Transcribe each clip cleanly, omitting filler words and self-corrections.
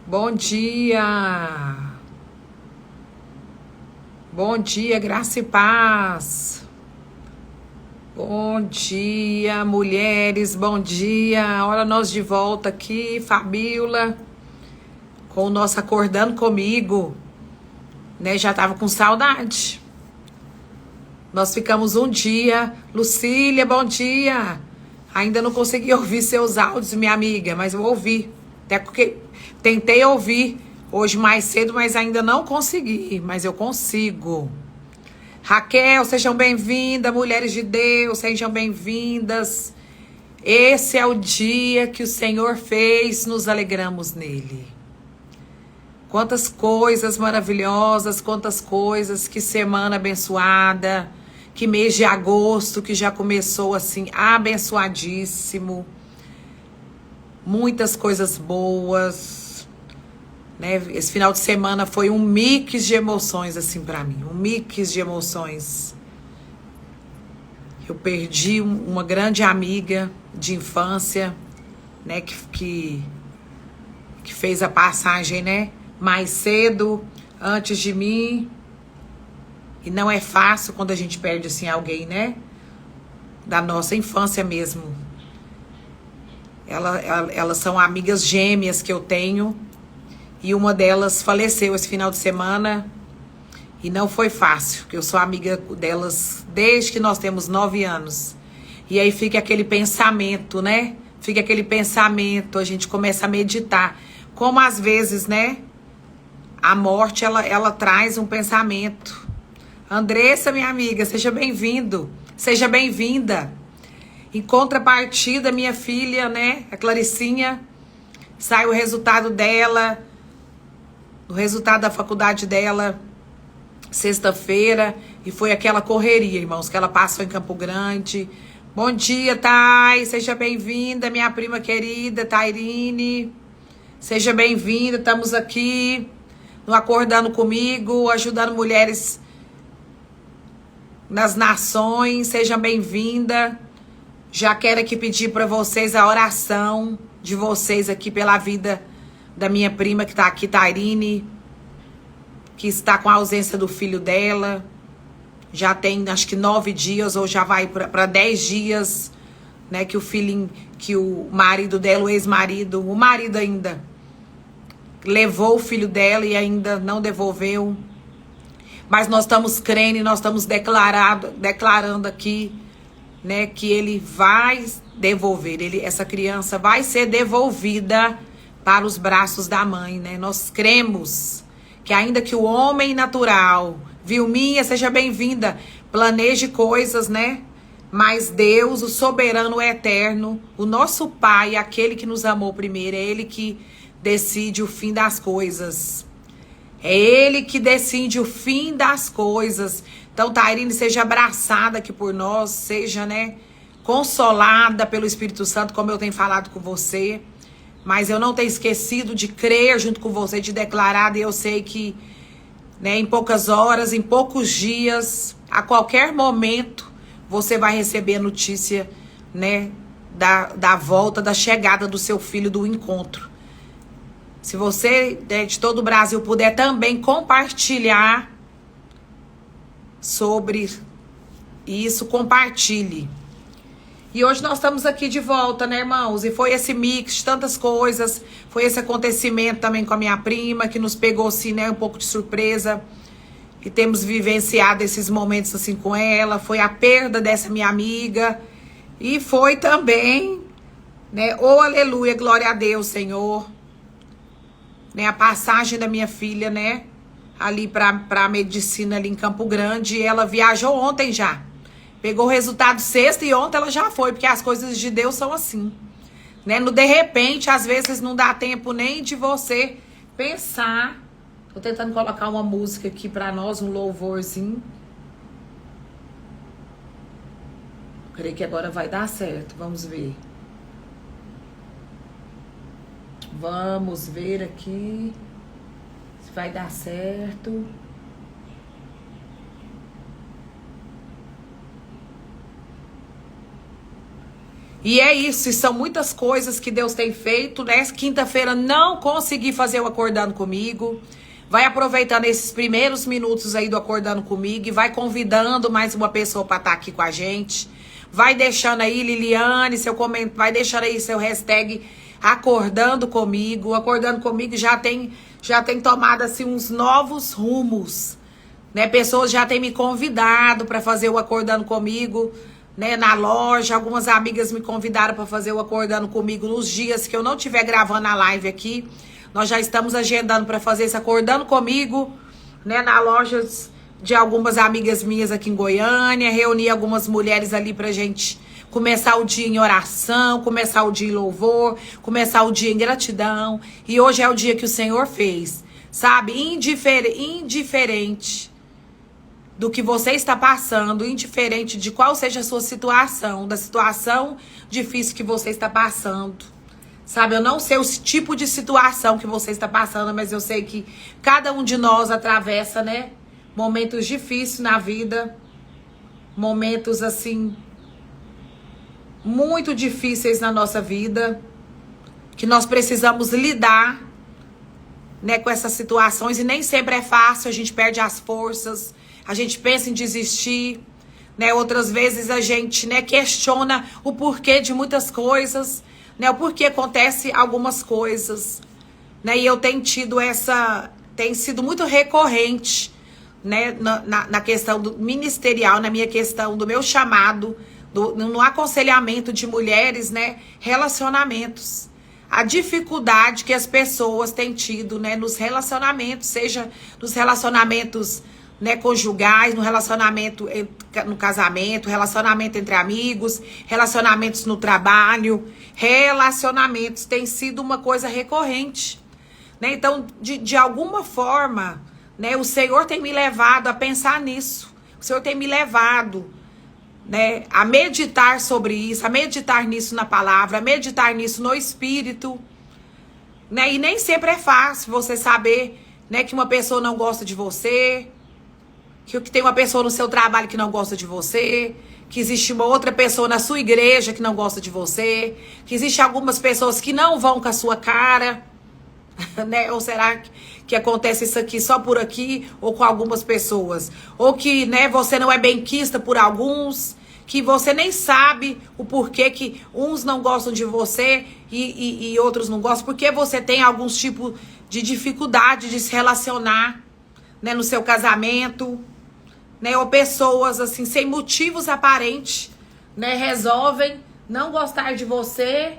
Bom dia. Bom dia, graça e paz. Bom dia, mulheres. Bom dia. Olha nós de volta aqui, Fabíola, com o nosso Acordando Comigo, né? Já tava com saudade. Nós ficamos um dia. Lucília, bom dia. Ainda não consegui ouvir seus áudios, minha amiga, mas eu ouvi. Até porque tentei ouvir hoje mais cedo, mas ainda não consegui. Mas eu consigo. Raquel, sejam bem-vindas. Mulheres de Deus, sejam bem-vindas. Esse é o dia que o Senhor fez, nos alegramos nele. Quantas coisas maravilhosas, quantas coisas, que semana abençoada, que mês de agosto que já começou assim, abençoadíssimo. Muitas coisas boas, né? Esse final de semana foi um mix de emoções assim para mim, um mix de emoções. Eu perdi uma grande amiga de infância, né, que fez a passagem, né, mais cedo, antes de mim. E não é fácil quando a gente perde assim alguém, né, da nossa infância mesmo. Elas são amigas gêmeas que eu tenho. E uma delas faleceu esse final de semana. E não foi fácil, porque eu sou amiga delas desde que nós temos 9 anos. E aí fica aquele pensamento, né? Fica aquele pensamento, a gente começa a meditar. Como às vezes, né? A morte, ela traz um pensamento. Andressa, minha amiga, seja bem-vindo. Seja bem-vinda. Em contrapartida, minha filha, né, a Claricinha, sai o resultado dela, o resultado da faculdade dela, sexta-feira, e foi aquela correria, irmãos, que ela passou em Campo Grande. Bom dia, Thay, seja bem-vinda, minha prima querida, Tairine, seja bem-vinda, estamos aqui no Acordando Comigo, ajudando mulheres nas nações, seja bem-vinda. Já quero aqui pedir para vocês a oração de vocês aqui pela vida da minha prima que está aqui, Tairine, que está com a ausência do filho dela. Já tem, acho que 9 dias, ou já vai para 10 dias, né? Que o filho, que o marido dela, o ex-marido, o marido ainda, levou o filho dela e ainda não devolveu. Mas nós estamos crendo e nós estamos declarando aqui, né, que ele vai devolver, essa criança vai ser devolvida para os braços da mãe, né? Nós cremos que ainda que o homem natural, Vilminha, seja bem-vinda, planeje coisas, né? Mas Deus, o soberano, o eterno, o nosso Pai, aquele que nos amou primeiro, é Ele que decide o fim das coisas. É Ele que decide o fim das coisas. Então, Tairine, seja abraçada aqui por nós, seja, né, consolada pelo Espírito Santo, como eu tenho falado com você. Mas eu não tenho esquecido de crer junto com você, de declarar, e eu sei que, né, em poucas horas, em poucos dias, a qualquer momento, você vai receber a notícia, né, da volta, da chegada do seu filho, do encontro. Se você, né, de todo o Brasil, puder também compartilhar sobre isso, compartilhe. E hoje nós estamos aqui de volta, né, irmãos? E foi esse mix de tantas coisas, foi esse acontecimento também com a minha prima, que nos pegou, assim, né, um pouco de surpresa. E temos vivenciado esses momentos, assim, com ela. Foi a perda dessa minha amiga. E foi também, né, oh, aleluia, glória a Deus, Senhor. Né, a passagem da minha filha, né, ali pra medicina ali em Campo Grande, e ela viajou ontem já. Pegou o resultado sexta e ontem ela já foi, porque as coisas de Deus são assim, né? No de repente, às vezes não dá tempo nem de você pensar. Tô tentando colocar uma música aqui pra nós, um louvorzinho. Creio que agora vai dar certo, vamos ver. Vamos ver aqui se vai dar certo. E é isso, e são muitas coisas que Deus tem feito, né? Quinta-feira não consegui fazer o Acordando Comigo. Vai aproveitando esses primeiros minutos aí do Acordando Comigo e vai convidando mais uma pessoa para estar aqui com a gente. Vai deixando aí, Liliane, seu comentário, vai deixando aí seu hashtag Acordando Comigo. O Acordando Comigo já tem tomado assim uns novos rumos, né? Pessoas já têm me convidado para fazer o Acordando Comigo, né, na loja. Algumas amigas me convidaram para fazer o Acordando Comigo nos dias que eu não estiver gravando a live aqui. Nós já estamos agendando para fazer esse Acordando Comigo, né, na loja de algumas amigas minhas aqui em Goiânia. Reunir algumas mulheres ali pra gente começar o dia em oração, começar o dia em louvor, começar o dia em gratidão. E hoje é o dia que o Senhor fez, sabe? Indiferente do que você está passando, indiferente de qual seja a sua situação, da situação difícil que você está passando. Sabe, eu não sei o tipo de situação que você está passando, mas eu sei que cada um de nós atravessa, né, momentos difíceis na vida, momentos assim, muito difíceis na nossa vida, que nós precisamos lidar, né, com essas situações, e nem sempre é fácil, a gente perde as forças, a gente pensa em desistir, né, outras vezes a gente, né, questiona o porquê de muitas coisas, né, o porquê acontece algumas coisas, né, e eu tenho tido tem sido muito recorrente, né, na questão do ministerial, na minha questão do meu chamado, no aconselhamento de mulheres, né, relacionamentos, a dificuldade que as pessoas têm tido, né, nos relacionamentos, seja nos relacionamentos, né, conjugais, no relacionamento, no casamento, relacionamento entre amigos, relacionamentos no trabalho. Relacionamentos tem sido uma coisa recorrente, né? Então, de alguma forma, né, o Senhor tem me levado a pensar nisso. O Senhor tem me levado, né, a meditar sobre isso, a meditar nisso na palavra, a meditar nisso no Espírito, né? E nem sempre é fácil você saber, né, que uma pessoa não gosta de você, que tem uma pessoa no seu trabalho que não gosta de você, que existe uma outra pessoa na sua igreja que não gosta de você, que existe algumas pessoas que não vão com a sua cara, né? Ou será que acontece isso aqui só por aqui, ou com algumas pessoas? Ou que, né, você não é benquista por alguns, que você nem sabe o porquê que uns não gostam de você e outros não gostam, porque você tem alguns tipos de dificuldade de se relacionar, né, no seu casamento, né, ou pessoas assim, sem motivos aparentes, né, resolvem não gostar de você,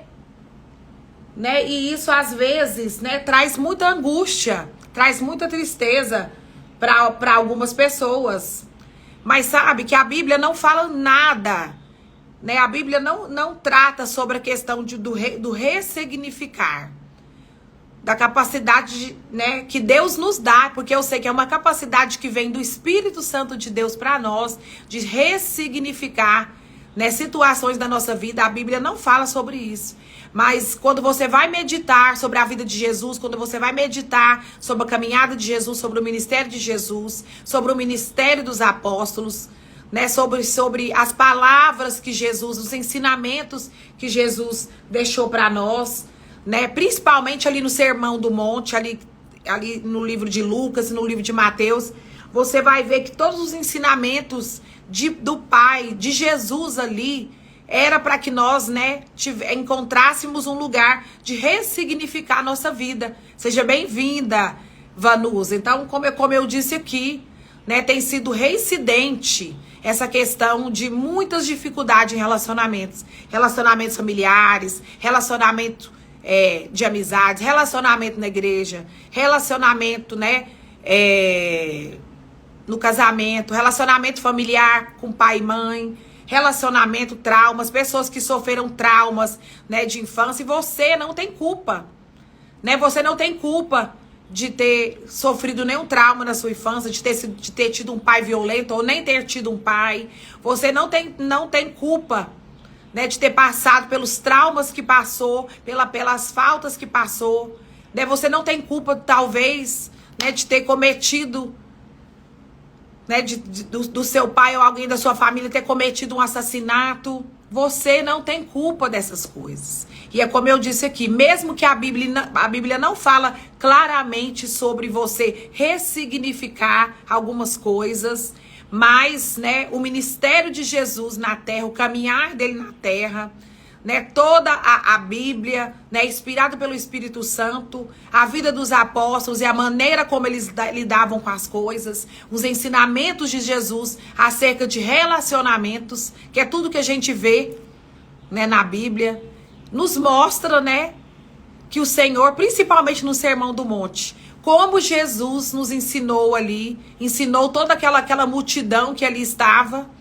né, e isso às vezes, né, traz muita angústia, traz muita tristeza para algumas pessoas. Mas sabe que a Bíblia não fala nada, né, a Bíblia não trata sobre a questão do ressignificar, da capacidade, né, que Deus nos dá, porque eu sei que é uma capacidade que vem do Espírito Santo de Deus para nós, de ressignificar, né, situações da nossa vida. A Bíblia não fala sobre isso. Mas quando você vai meditar sobre a vida de Jesus, quando você vai meditar sobre a caminhada de Jesus, sobre o ministério de Jesus, sobre o ministério dos apóstolos, né, sobre as palavras que Jesus, os ensinamentos que Jesus deixou para nós, né, principalmente ali no Sermão do Monte, ali no livro de Lucas e no livro de Mateus, você vai ver que todos os ensinamentos do Pai, de Jesus ali, era para que nós, né, encontrássemos um lugar de ressignificar a nossa vida. Seja bem-vinda, Vanusa. Então, como eu disse aqui, né, tem sido reincidente essa questão de muitas dificuldades em relacionamentos familiares, relacionamento de amizades, relacionamento na igreja, relacionamento, né, no casamento, relacionamento familiar com pai e mãe, relacionamento, traumas, pessoas que sofreram traumas, né, de infância, e você não tem culpa, né, você não tem culpa de ter sofrido nenhum trauma na sua infância, de ter tido um pai violento ou nem ter tido um pai. Você não tem culpa, né, de ter passado pelos traumas que passou, pelas faltas que passou, né? Você não tem culpa, talvez, né, de ter cometido, né, do seu pai ou alguém da sua família ter cometido um assassinato. Você não tem culpa dessas coisas. E é como eu disse aqui, mesmo que a Bíblia não fala claramente sobre você ressignificar algumas coisas, mas, né, o ministério de Jesus na terra, o caminhar dele na terra, né, toda a Bíblia, né, inspirada pelo Espírito Santo, a vida dos apóstolos e a maneira como eles lidavam com as coisas, os ensinamentos de Jesus acerca de relacionamentos, que é tudo que a gente vê, né, na Bíblia, nos mostra, né, que o Senhor, principalmente no Sermão do Monte, como Jesus nos ensinou ali, ensinou toda aquela multidão que ali estava,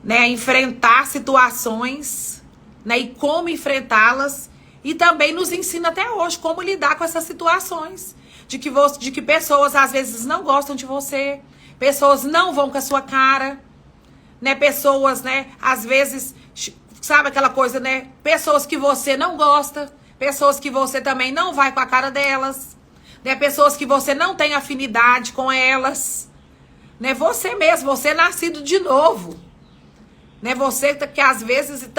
né, a enfrentar situações, né, e como enfrentá-las, e também nos ensina até hoje como lidar com essas situações, de que pessoas às vezes não gostam de você, pessoas não vão com a sua cara, né, pessoas, né, às vezes, sabe aquela coisa, né, pessoas que você não gosta, pessoas que você também não vai com a cara delas, né, pessoas que você não tem afinidade com elas, né, você mesmo, você é nascido de novo, né, você que às vezes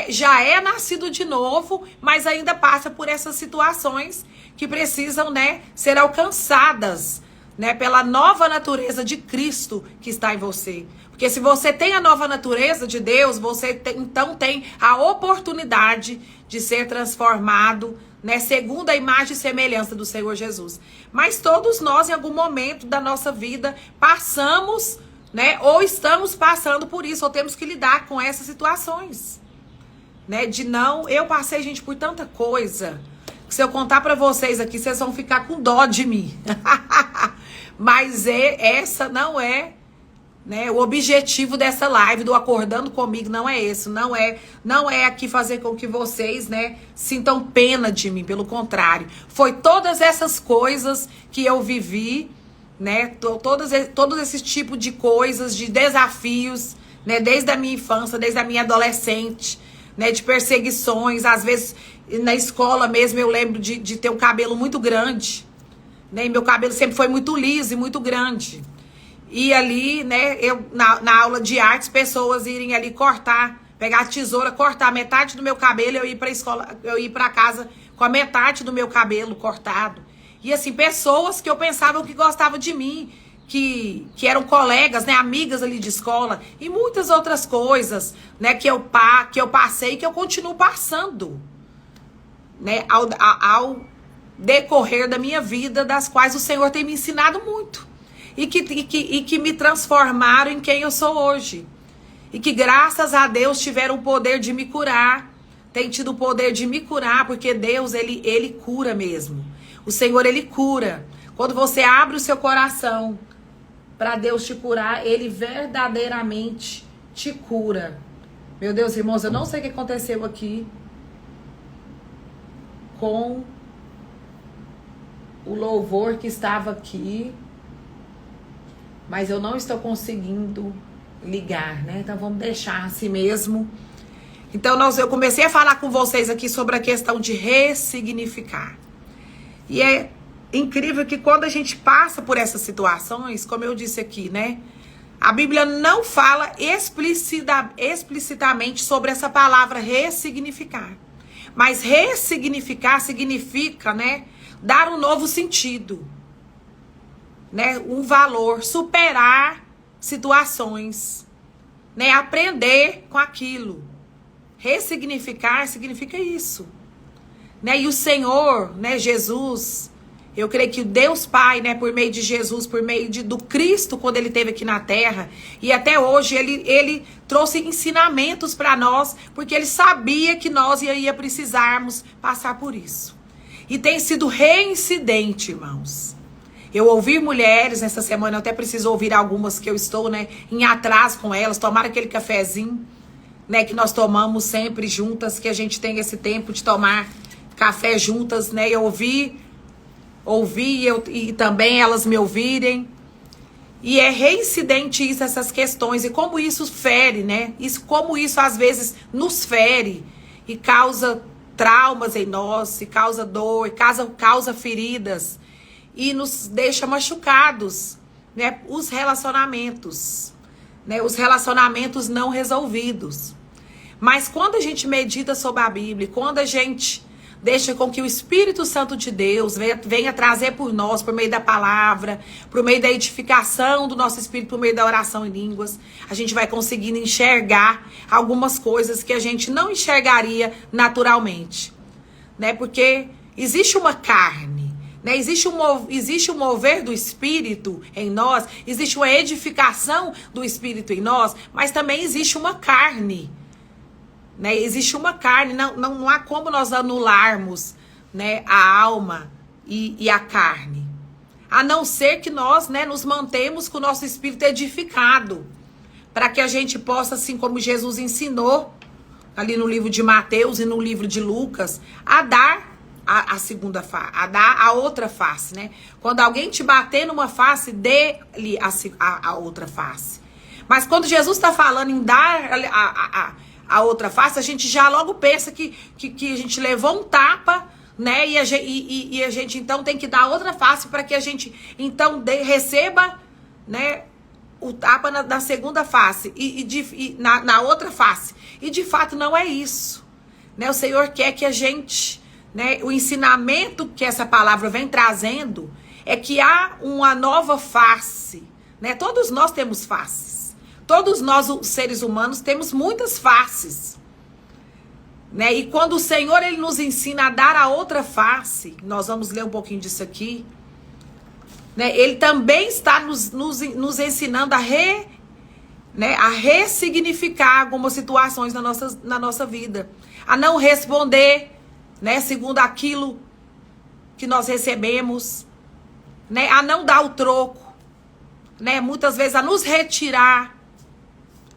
já é nascido de novo, mas ainda passa por essas situações que precisam, né, ser alcançadas, né, pela nova natureza de Cristo que está em você. Porque se você tem a nova natureza de Deus, você então tem a oportunidade de ser transformado, né, segundo a imagem e semelhança do Senhor Jesus. Mas todos nós, em algum momento da nossa vida, passamos, né, ou estamos passando por isso, ou temos que lidar com essas situações, né, eu passei, gente, por tanta coisa, que se eu contar pra vocês aqui, vocês vão ficar com dó de mim, mas essa não é, né, o objetivo dessa live, do Acordando Comigo, não é esse, não é aqui fazer com que vocês, né, sintam pena de mim, pelo contrário, foi todas essas coisas que eu vivi, né, todos esses tipos de coisas, de desafios, né, desde a minha infância, desde a minha adolescente, né, de perseguições, às vezes na escola mesmo eu lembro de ter um cabelo muito grande, né, e meu cabelo sempre foi muito liso e muito grande, e ali, né, eu na aula de artes, pessoas irem ali pegar a tesoura, cortar metade do meu cabelo, eu ir pra escola, eu ir pra casa com a metade do meu cabelo cortado. E assim, pessoas que eu pensava que gostavam de mim, que eram colegas, né, amigas ali de escola, e muitas outras coisas, né, que eu passei e que eu continuo passando, né, ao decorrer da minha vida, das quais o Senhor tem me ensinado muito, e que me transformaram em quem eu sou hoje, e que graças a Deus tiveram o poder de me curar, tem tido o poder de me curar, porque Deus, ele cura mesmo. O Senhor, ele cura. Quando você abre o seu coração para Deus te curar, ele verdadeiramente te cura. Meu Deus, irmãos, eu não sei o que aconteceu aqui com o louvor que estava aqui, mas eu não estou conseguindo ligar, né? Então vamos deixar assim mesmo. Então eu comecei a falar com vocês aqui sobre a questão de ressignificar. E é incrível que quando a gente passa por essas situações, como eu disse aqui, né? A Bíblia não fala explicitamente sobre essa palavra ressignificar. Mas ressignificar significa, né, dar um novo sentido, né, um valor, superar situações, né, aprender com aquilo. Ressignificar significa isso. Né? E o Senhor, né, Jesus, eu creio que o Deus Pai, né, por meio de Jesus, por meio do Cristo, quando ele esteve aqui na terra, e até hoje ele trouxe ensinamentos para nós, porque ele sabia que nós ia precisarmos passar por isso. E tem sido reincidente, irmãos. Eu ouvi mulheres nessa semana, eu até preciso ouvir algumas que eu estou, né, em atraso com elas, tomar aquele cafezinho, né, que nós tomamos sempre juntas, que a gente tem esse tempo de tomar café juntas, né? Eu ouvi e também elas me ouvirem. E é reincidente isso, essas questões, e como isso fere, né? Como isso às vezes nos fere e causa traumas em nós, e causa dor, e causa feridas, e nos deixa machucados, né? Os relacionamentos, né, os relacionamentos não resolvidos. Mas quando a gente medita sobre a Bíblia, quando a gente deixa com que o Espírito Santo de Deus venha trazer por nós, por meio da palavra, por meio da edificação do nosso espírito, por meio da oração em línguas, a gente vai conseguindo enxergar algumas coisas que a gente não enxergaria naturalmente, né? Porque existe uma carne, né? Existe um mover do Espírito em nós, existe uma edificação do Espírito em nós, mas também existe uma carne, né? Existe uma carne, não há como nós anularmos, né, a alma e a carne, a não ser que nós, né, nos mantemos com o nosso espírito edificado, para que a gente possa, assim como Jesus ensinou ali no livro de Mateus e no livro de Lucas, a dar a segunda face, a dar a outra face, né? Quando alguém te bater numa face, dê-lhe a outra face. Mas quando Jesus está falando em dar a outra face, a gente já logo pensa que a gente levou um tapa, né? E a gente então tem que dar outra face para que a gente então receba, né, o tapa na segunda face na outra face. E de fato não é isso, né? O Senhor quer que a gente, né, o ensinamento que essa palavra vem trazendo é que há uma nova face, né? Todos nós temos faces. Todos nós, os seres humanos, temos muitas faces, né? E quando o Senhor ele nos ensina a dar a outra face, nós vamos ler um pouquinho disso aqui, né? Ele também está nos ensinando a ressignificar algumas situações na nossa vida, a não responder, né, segundo aquilo que nós recebemos, né, a não dar o troco, né, muitas vezes a nos retirar,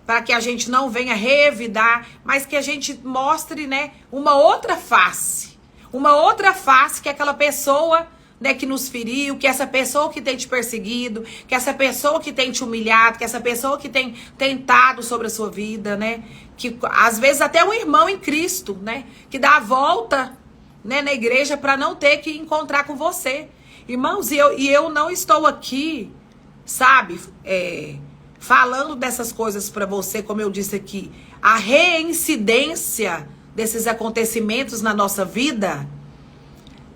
para que a gente não venha revidar, mas que a gente mostre, né, uma outra face que é aquela pessoa, né, que nos feriu, que essa pessoa que tem te perseguido, que essa pessoa que tem te humilhado, que essa pessoa que tem tentado sobre a sua vida, né, que às vezes até um irmão em Cristo, né, que dá a volta, né, na igreja para não ter que encontrar com você. Irmãos, e eu não estou aqui, sabe, falando dessas coisas para você, como eu disse aqui, a reincidência desses acontecimentos na nossa vida,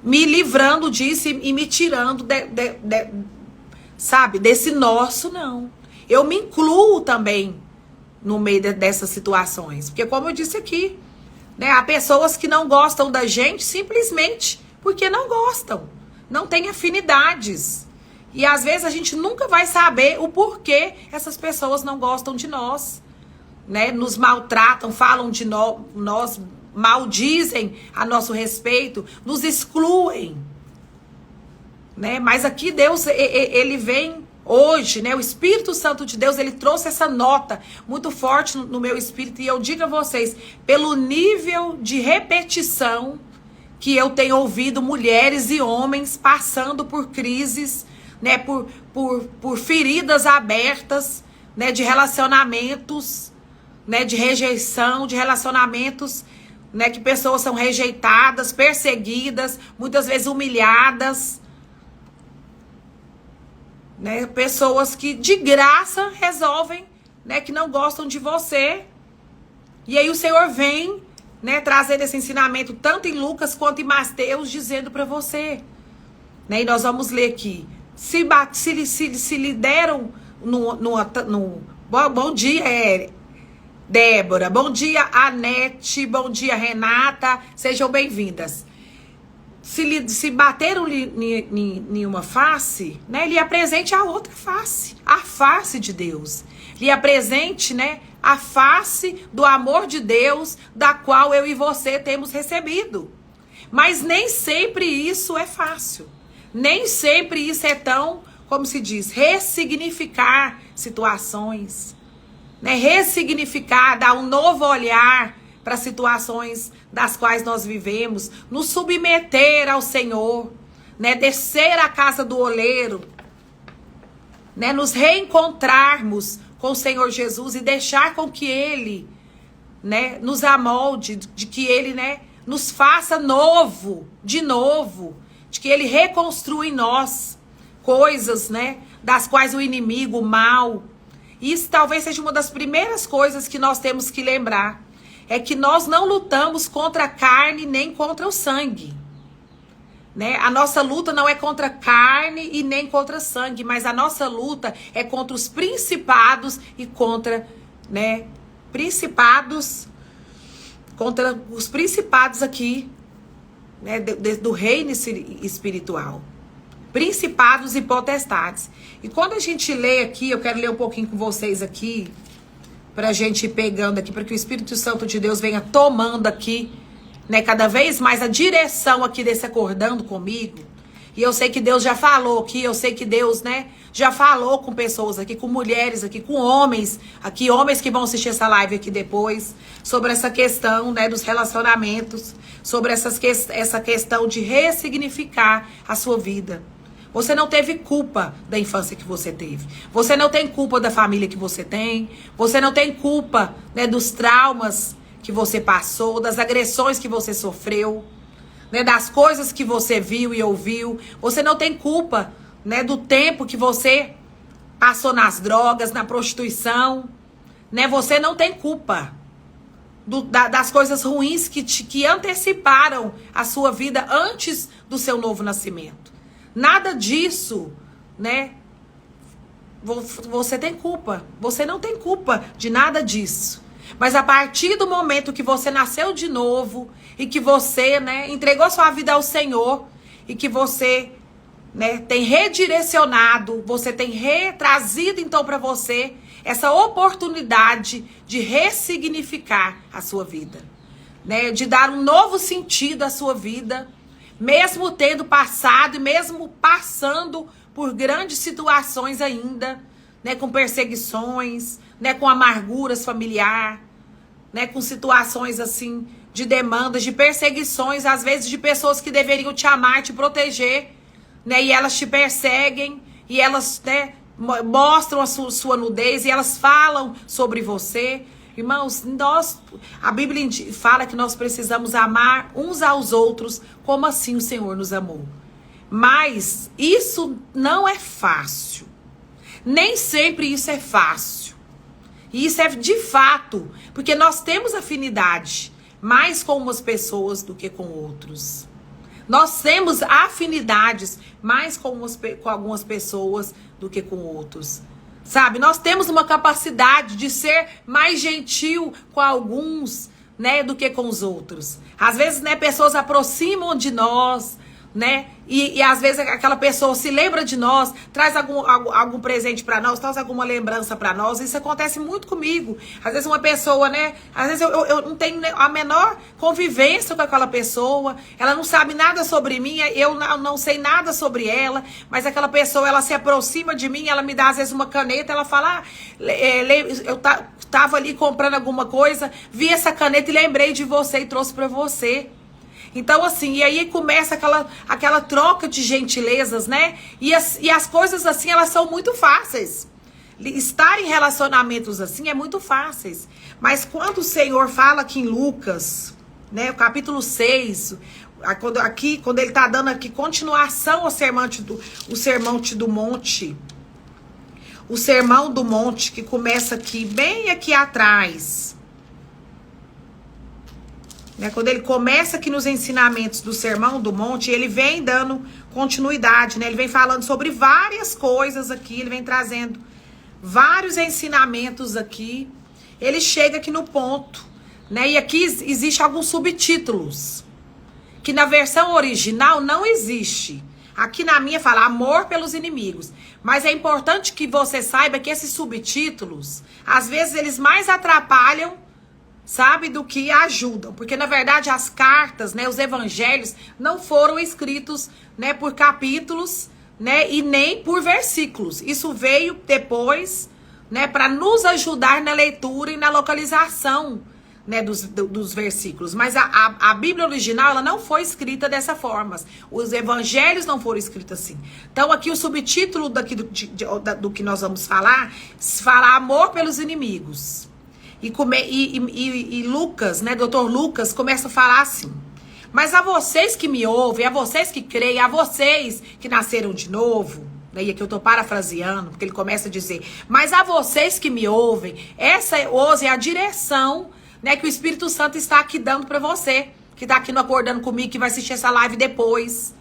me livrando disso e me tirando, sabe, desse nosso, não. Eu me incluo também no meio dessas situações, porque como eu disse aqui, né, há pessoas que não gostam da gente simplesmente porque não gostam, não têm afinidades. E às vezes a gente nunca vai saber o porquê essas pessoas não gostam de nós, né? Nos maltratam, falam de nós, maldizem a nosso respeito, nos excluem, né? Mas aqui Deus, ele vem hoje, né? O Espírito Santo de Deus, ele trouxe essa nota muito forte no meu espírito. E eu digo a vocês, pelo nível de repetição que eu tenho ouvido mulheres e homens passando por crises, né, por feridas abertas, né, de relacionamentos, né, de rejeição, de relacionamentos, né, que pessoas são rejeitadas, perseguidas, muitas vezes humilhadas, né, pessoas que de graça resolvem, né, que não gostam de você. E aí o Senhor vem, né, trazendo esse ensinamento tanto em Lucas quanto em Mateus, dizendo para você, né, e nós vamos ler aqui. Se lhe deram bom dia, Débora, bom dia, Anete, bom dia, Renata, sejam bem-vindas. Se bateram-lhe em uma face, né, lhe apresente a outra face, a face de Deus. Lhe apresente, né, a face do amor de Deus, da qual eu e você temos recebido. Mas nem sempre isso é fácil. Nem sempre isso é tão, como se diz, ressignificar situações, né? Ressignificar, dar um novo olhar para situações das quais nós vivemos, nos submeter ao Senhor, né? Descer à casa do oleiro, né? Nos reencontrarmos com o Senhor Jesus e deixar com que Ele, né, nos amolde, de que Ele, né, nos faça novo, de novo, de que Ele reconstrua em nós coisas, né, das quais o inimigo, o mal, Isso talvez seja uma das primeiras coisas que nós temos que lembrar. É que nós não lutamos contra a carne nem contra o sangue. Né? A nossa luta não é contra a carne e nem contra sangue, mas a nossa luta é contra os principados e contra, né, contra os principados aqui, né, do reino espiritual. Principados e potestades. E quando a gente lê aqui, eu quero ler um pouquinho com vocês aqui, pra gente ir pegando aqui, para que o Espírito Santo de Deus venha tomando aqui, né, cada vez mais a direção aqui desse acordando comigo. E eu sei que Deus já falou aqui, eu sei que Deus, né, já falou com pessoas aqui, com mulheres aqui, com homens aqui, homens que vão assistir essa live aqui depois, sobre essa questão, né, dos relacionamentos, sobre essa questão de ressignificar a sua vida. Você não teve culpa da infância que você teve. Você não tem culpa da família que você tem. Você não tem culpa, né, dos traumas que você passou, das agressões que você sofreu, né, das coisas que você viu e ouviu. Você não tem culpa, né, do tempo que você passou nas drogas, na prostituição, né? Você não tem culpa das coisas ruins que anteciparam a sua vida antes do seu novo nascimento. Nada disso, né? Você tem culpa. Você não tem culpa de nada disso. Mas a partir do momento que você nasceu de novo e que você, né, entregou sua vida ao Senhor e que você, né, tem redirecionado, você tem trazido então para você essa oportunidade de ressignificar a sua vida, né, de dar um novo sentido à sua vida, mesmo tendo passado e mesmo passando por grandes situações ainda, né, com perseguições, né, com amarguras familiar, né, com situações assim de demandas, de perseguições, às vezes de pessoas que deveriam te amar, te proteger, né, e elas te perseguem e elas, né, mostram a sua nudez e elas falam sobre você. Irmãos, a Bíblia fala que nós precisamos amar uns aos outros como assim o Senhor nos amou. Mas isso não é fácil. Nem sempre isso é fácil. E isso é de fato, porque nós temos afinidade mais com umas pessoas do que com outros. Nós temos afinidades mais com algumas pessoas do que com outros. Sabe, nós temos uma capacidade de ser mais gentil com alguns, né, do que com os outros. Às vezes, né, pessoas aproximam de nós, né, e às vezes aquela pessoa se lembra de nós, traz algum presente pra nós, traz alguma lembrança pra nós. Isso acontece muito comigo. Às vezes uma pessoa, né, às vezes eu não tenho a menor convivência com aquela pessoa, ela não sabe nada sobre mim, eu não sei nada sobre ela, mas aquela pessoa, ela se aproxima de mim, ela me dá às vezes uma caneta, ela fala, eu tava ali comprando alguma coisa, vi essa caneta e lembrei de você e trouxe pra você. Então, assim, e aí começa aquela troca de gentilezas, né? E as coisas, assim, elas são muito fáceis. Estar em relacionamentos assim é muito fáceis. Mas quando o Senhor fala aqui em Lucas, né, o capítulo 6, quando ele tá dando aqui continuação ao sermão do monte, o sermão do monte, que começa aqui, bem aqui atrás, né, quando ele começa aqui nos ensinamentos do Sermão do Monte, ele vem dando continuidade, né? Ele vem falando sobre várias coisas aqui, ele vem trazendo vários ensinamentos aqui. Ele chega aqui no ponto, né? E aqui existe alguns subtítulos, que na versão original não existe. Aqui na minha fala amor pelos inimigos. Mas é importante que você saiba que esses subtítulos, às vezes eles mais atrapalham, sabe, do que ajudam, porque na verdade as cartas, né, os evangelhos não foram escritos, né, por capítulos, né, e nem por versículos. Isso veio depois, né, para nos ajudar na leitura e na localização, né, dos versículos. Mas a Bíblia original, ela não foi escrita dessa forma. Os evangelhos não foram escritos assim. Então aqui o subtítulo do que nós vamos falar, fala amor pelos inimigos. E Lucas, né, doutor Lucas, começa a falar assim: mas a vocês que me ouvem, a vocês que creem, a vocês que nasceram de novo, E aqui eu estou parafraseando, porque ele começa a dizer, mas a vocês que me ouvem, essa hoje é a direção, né, que o Espírito Santo está aqui dando para você, que está aqui no Acordando Comigo, que vai assistir essa live depois,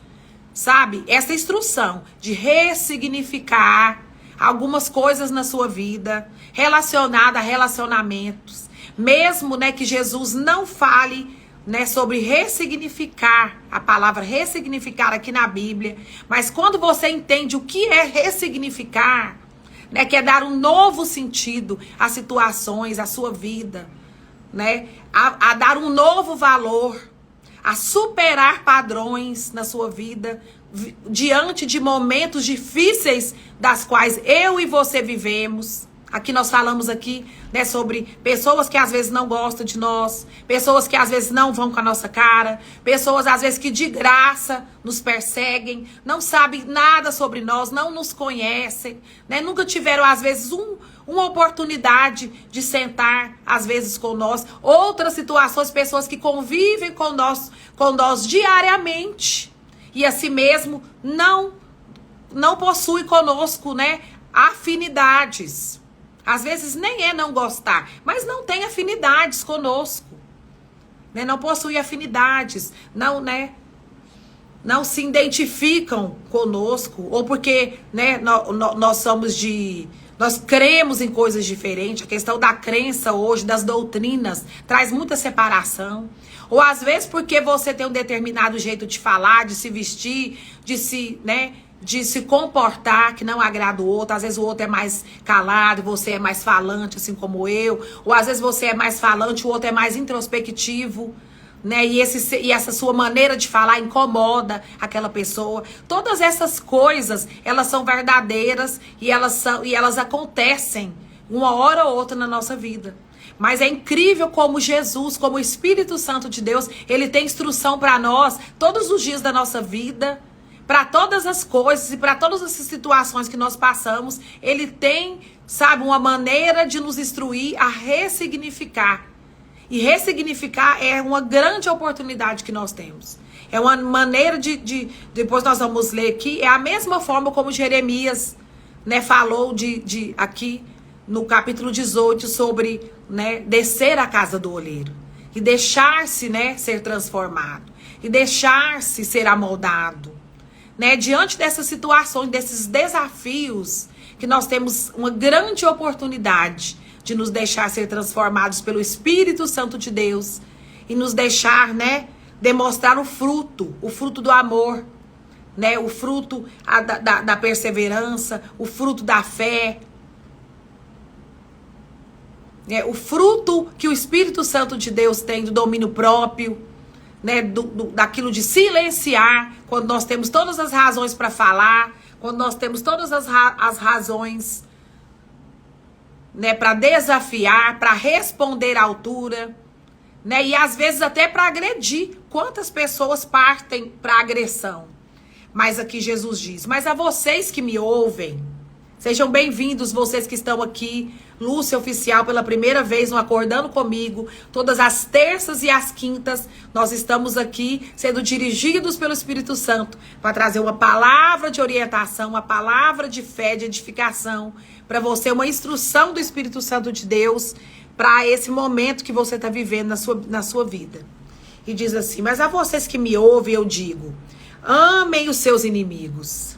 sabe? Essa instrução de ressignificar algumas coisas na sua vida, relacionada a relacionamentos, mesmo, né, que Jesus não fale, né, sobre ressignificar, a palavra ressignificar aqui na Bíblia, mas quando você entende o que é ressignificar, né, que é dar um novo sentido às situações, à sua vida, né, a dar um novo valor, a superar padrões na sua vida, diante de momentos difíceis das quais eu e você vivemos. Aqui nós falamos aqui, né, sobre pessoas que às vezes não gostam de nós, pessoas que às vezes não vão com a nossa cara, pessoas às vezes que de graça nos perseguem, não sabem nada sobre nós, não nos conhecem, né, nunca tiveram às vezes uma oportunidade de sentar às vezes com nós. Outras situações, pessoas que convivem com nós diariamente e assim mesmo não possuem conosco, né, afinidades. Às vezes nem é não gostar, mas não tem afinidades conosco, né? Não possui afinidades, não, né? Não se identificam conosco, ou porque, né, nós nós cremos em coisas diferentes. A questão da crença hoje, das doutrinas, traz muita separação. Ou às vezes porque você tem um determinado jeito de falar, de se vestir, de se comportar que não agrada o outro. Às vezes o outro é mais calado, você é mais falante, assim como eu. Ou às vezes você é mais falante, o outro é mais introspectivo, né? E essa sua maneira de falar incomoda aquela pessoa. Todas essas coisas, elas são verdadeiras e elas acontecem uma hora ou outra na nossa vida. Mas é incrível como Jesus, como o Espírito Santo de Deus, ele tem instrução para nós todos os dias da nossa vida, para todas as coisas e para todas as situações que nós passamos. Ele tem, sabe, uma maneira de nos instruir a ressignificar. E ressignificar é uma grande oportunidade que nós temos. É uma maneira depois nós vamos ler aqui, é a mesma forma como Jeremias, né, falou aqui no capítulo 18 sobre, né, descer à casa do oleiro. E deixar-se, né, ser transformado. E deixar-se ser amoldado. Né, diante dessas situações, desses desafios, que nós temos uma grande oportunidade de nos deixar ser transformados pelo Espírito Santo de Deus e nos deixar, né, demonstrar o fruto do amor, né, o fruto da perseverança, o fruto da fé, né, o fruto que o Espírito Santo de Deus tem do domínio próprio, né, daquilo de silenciar, quando nós temos todas as razões para falar, quando nós temos todas as razões, né, para desafiar, para responder à altura, né, e às vezes até para agredir. Quantas pessoas partem para agressão? Mas aqui Jesus diz, mas a vocês que me ouvem, sejam bem-vindos, vocês que estão aqui, Lúcia Oficial, pela primeira vez no Acordando Comigo. Todas as terças e as quintas, nós estamos aqui sendo dirigidos pelo Espírito Santo para trazer uma palavra de orientação, uma palavra de fé, de edificação para você, uma instrução do Espírito Santo de Deus para esse momento que você está vivendo na sua vida. E diz assim, mas a vocês que me ouvem, eu digo, amem os seus inimigos,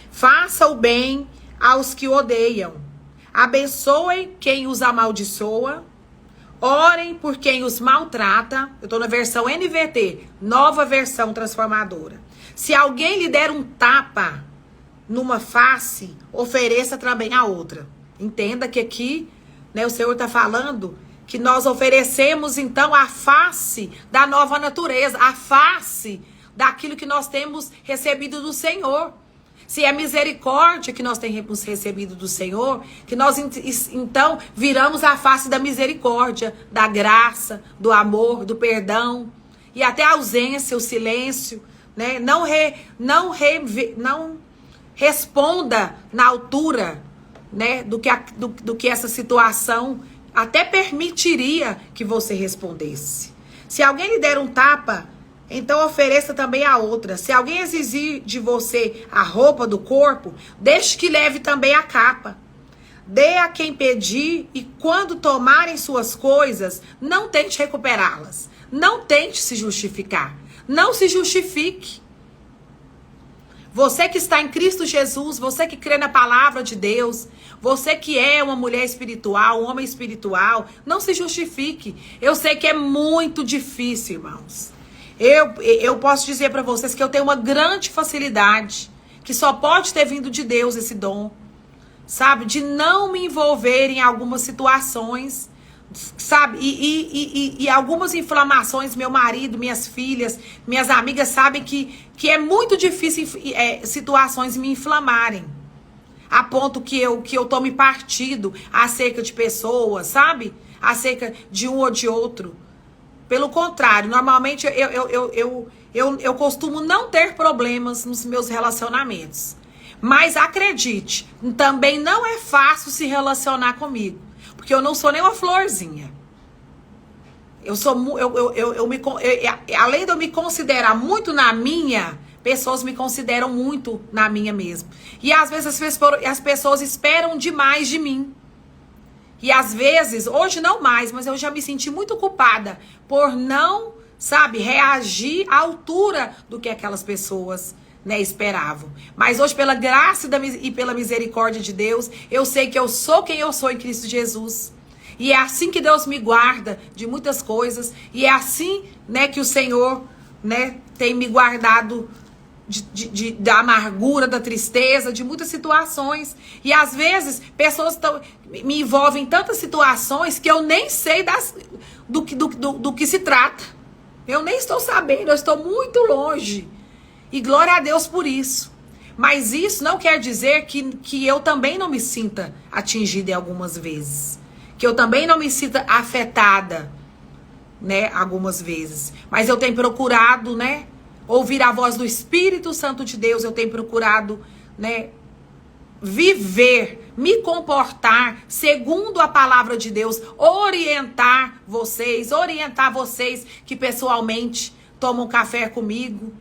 faça o bem aos que odeiam, abençoem quem os amaldiçoa, orem por quem os maltrata. Eu estou na versão NVT, nova versão transformadora. Se alguém lhe der um tapa numa face, ofereça também a outra. Entenda que aqui, né, o Senhor está falando que nós oferecemos então a face da nova natureza, a face daquilo que nós temos recebido do Senhor. Se é misericórdia que nós temos recebido do Senhor, que nós então viramos a face da misericórdia, da graça, do amor, do perdão, e até a ausência, o silêncio, né? Não responda na altura, né, do que essa situação até permitiria que você respondesse. Se alguém lhe der um tapa, então ofereça também a outra. Se alguém exigir de você a roupa do corpo, deixe que leve também a capa. Dê a quem pedir e quando tomarem suas coisas, não tente recuperá-las. Não tente se justificar. Não se justifique. Você que está em Cristo Jesus, você que crê na palavra de Deus, você que é uma mulher espiritual, um homem espiritual, não se justifique. Eu sei que é muito difícil, irmãos. Eu posso dizer para vocês que eu tenho uma grande facilidade, que só pode ter vindo de Deus esse dom, sabe? De não me envolver em algumas situações, sabe? E algumas inflamações, meu marido, minhas filhas, minhas amigas sabem que é muito difícil situações me inflamarem. A ponto que eu tome partido acerca de pessoas, sabe? Acerca de um ou de outro. Pelo contrário, normalmente eu costumo não ter problemas nos meus relacionamentos. Mas acredite, também não é fácil se relacionar comigo. Porque eu não sou nem uma florzinha. Além de eu me considerar muito na minha, pessoas me consideram muito na minha mesmo. E às vezes as pessoas esperam demais de mim. E às vezes, hoje não mais, mas eu já me senti muito culpada por não, sabe, reagir à altura do que aquelas pessoas, né, esperavam. Mas hoje, pela graça e pela misericórdia de Deus, eu sei que eu sou quem eu sou em Cristo Jesus. E é assim que Deus me guarda de muitas coisas. E é assim, né, que o Senhor, né, tem me guardado da amargura, da tristeza, de muitas situações. E às vezes, pessoas me envolvem em tantas situações que eu nem sei do que se trata. Eu nem estou sabendo, eu estou muito longe. E glória a Deus por isso. Mas isso não quer dizer que eu também não me sinta atingida em algumas vezes. Que eu também não me sinta afetada, né, algumas vezes. Mas eu tenho procurado, né, ouvir a voz do Espírito Santo de Deus. Eu tenho procurado, né, viver, me comportar segundo a palavra de Deus, orientar vocês que pessoalmente tomam café comigo,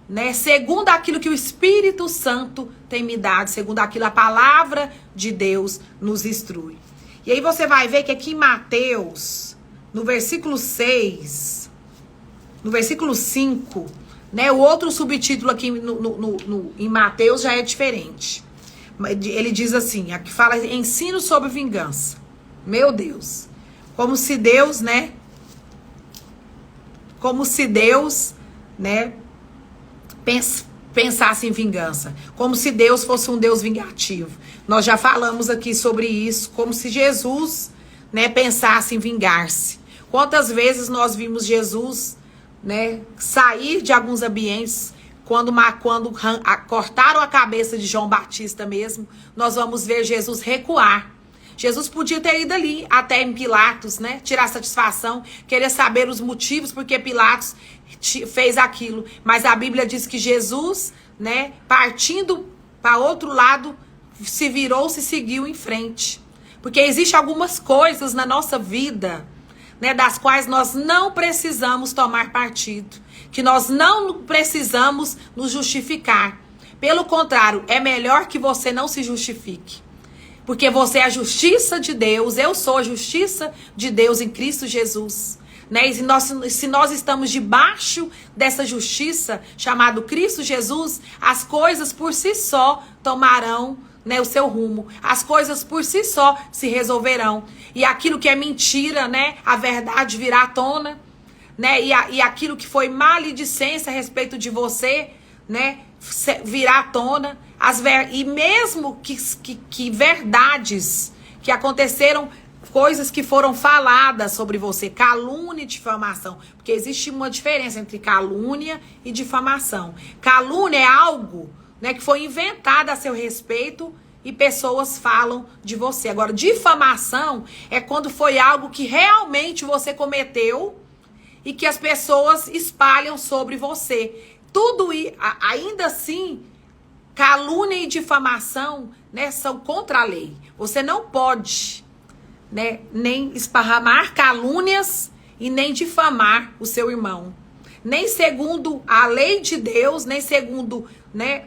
né, segundo aquilo que o Espírito Santo tem me dado, segundo aquilo a palavra de Deus nos instrui. E aí você vai ver que aqui em Mateus, no versículo 6, no versículo 5, né, o outro subtítulo aqui em Mateus já é diferente. Ele diz assim, aqui fala ensino sobre vingança. Meu Deus. Como se Deus, né, pensasse em vingança. Como se Deus fosse um Deus vingativo. Nós já falamos aqui sobre isso. Como se Jesus, né, pensasse em vingar-se. Quantas vezes nós vimos Jesus, né, sair de alguns ambientes, quando cortaram a cabeça de João Batista mesmo, nós vamos ver Jesus recuar. Jesus podia ter ido ali, até em Pilatos, né, tirar satisfação, querer saber os motivos porque Pilatos fez aquilo. Mas a Bíblia diz que Jesus, né, partindo para outro lado, se virou, se seguiu em frente. Porque existem algumas coisas na nossa vida, né, das quais nós não precisamos tomar partido, que nós não precisamos nos justificar. Pelo contrário, é melhor que você não se justifique. Porque você é a justiça de Deus, eu sou a justiça de Deus em Cristo Jesus. Né? E se nós estamos debaixo dessa justiça, chamado Cristo Jesus, as coisas por si só tomarão, né, o seu rumo. As coisas por si só se resolverão. E aquilo que é mentira, né, a verdade virá à tona. Né, e aquilo que foi maledicência a respeito de você, né, virá à tona. E mesmo que verdades que aconteceram, coisas que foram faladas sobre você, calúnia e difamação, porque existe uma diferença entre calúnia e difamação. Calúnia é algo, né, que foi inventado a seu respeito e pessoas falam de você. Agora, difamação é quando foi algo que realmente você cometeu e que as pessoas espalham sobre você. Tudo ainda assim, calúnia e difamação, né, são contra a lei. Você não pode, né, nem esparramar calúnias e nem difamar o seu irmão. nem segundo a lei de Deus, nem segundo, né?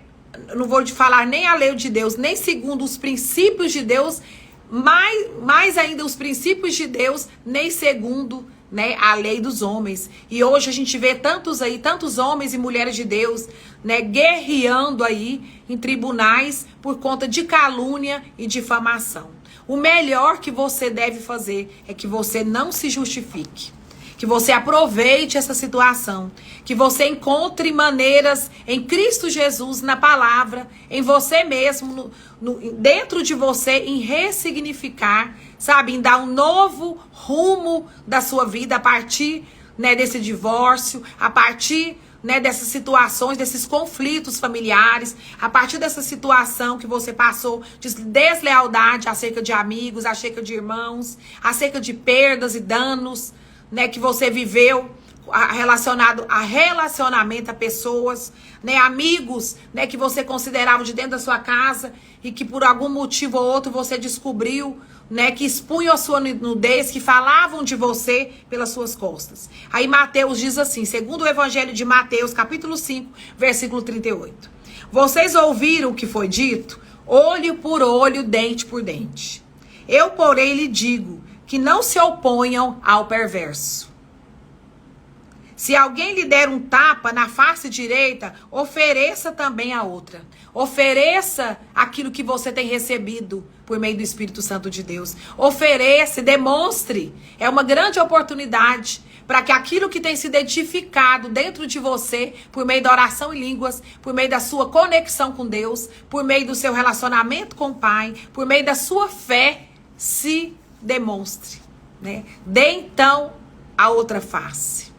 Não vou te falar nem a lei de Deus, nem segundo os princípios de Deus, mais ainda os princípios de Deus, nem segundo, né, a lei dos homens. E hoje a gente vê tantos homens e mulheres de Deus, né, guerreando aí em tribunais por conta de calúnia e difamação. O melhor que você deve fazer é que você não se justifique. Que você aproveite essa situação, que você encontre maneiras em Cristo Jesus, na palavra, em você mesmo, dentro de você, em ressignificar, sabe, em dar um novo rumo da sua vida a partir, né, desse divórcio, a partir, né, dessas situações, desses conflitos familiares, a partir dessa situação que você passou de deslealdade acerca de amigos, acerca de irmãos, acerca de perdas e danos, né, que você viveu relacionado a relacionamento a pessoas, né, amigos, né, que você considerava de dentro da sua casa e que por algum motivo ou outro você descobriu, né, que expunham a sua nudez, que falavam de você pelas suas costas. Aí Mateus diz assim, segundo o Evangelho de Mateus, capítulo 5, versículo 38. Vocês ouviram o que foi dito? Olho por olho, dente por dente. Eu, porém, lhe digo que não se oponham ao perverso. Se alguém lhe der um tapa na face direita, ofereça também a outra. Ofereça aquilo que você tem recebido por meio do Espírito Santo de Deus. Ofereça, demonstre. É uma grande oportunidade para que aquilo que tem sido edificado dentro de você, por meio da oração em línguas, por meio da sua conexão com Deus, por meio do seu relacionamento com o Pai, por meio da sua fé, se demonstre, né? Dê então a outra face.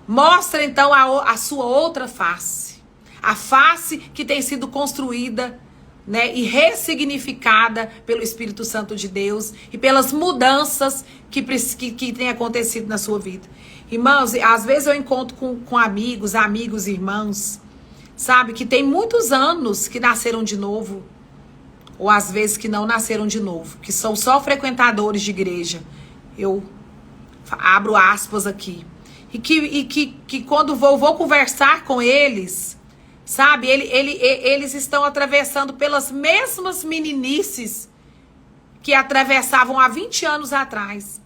Mostra então a sua outra face. A face que tem sido construída, né, e ressignificada pelo Espírito Santo de Deus e pelas mudanças que têm acontecido na sua vida. Irmãos, às vezes eu encontro com amigos, irmãos, sabe, que tem muitos anos que nasceram de novo. Ou às vezes que não nasceram de novo, que são só frequentadores de igreja. Eu abro aspas aqui. E que quando vou conversar com eles, sabe, eles estão atravessando pelas mesmas meninices que atravessavam há 20 anos atrás.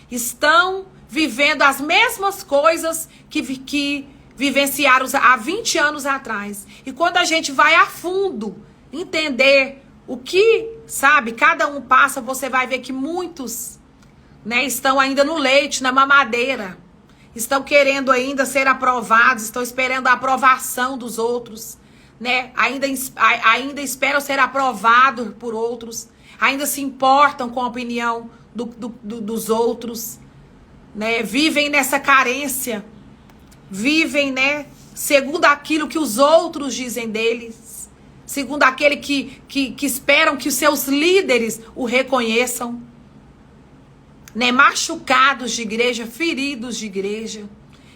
Estão vivendo as mesmas coisas que vivenciaram há 20 anos atrás. E quando a gente vai a fundo entender o que, sabe, cada um passa, você vai ver que muitos, né, estão ainda no leite, na mamadeira. Estão querendo ainda ser aprovados, estão esperando a aprovação dos outros, né? Ainda esperam ser aprovados por outros. Ainda se importam com a opinião dos outros, né? Vivem nessa carência. Vivem, né, segundo aquilo que os outros dizem deles. Segundo aquele que esperam que os seus líderes o reconheçam, né? Machucados de igreja, feridos de igreja.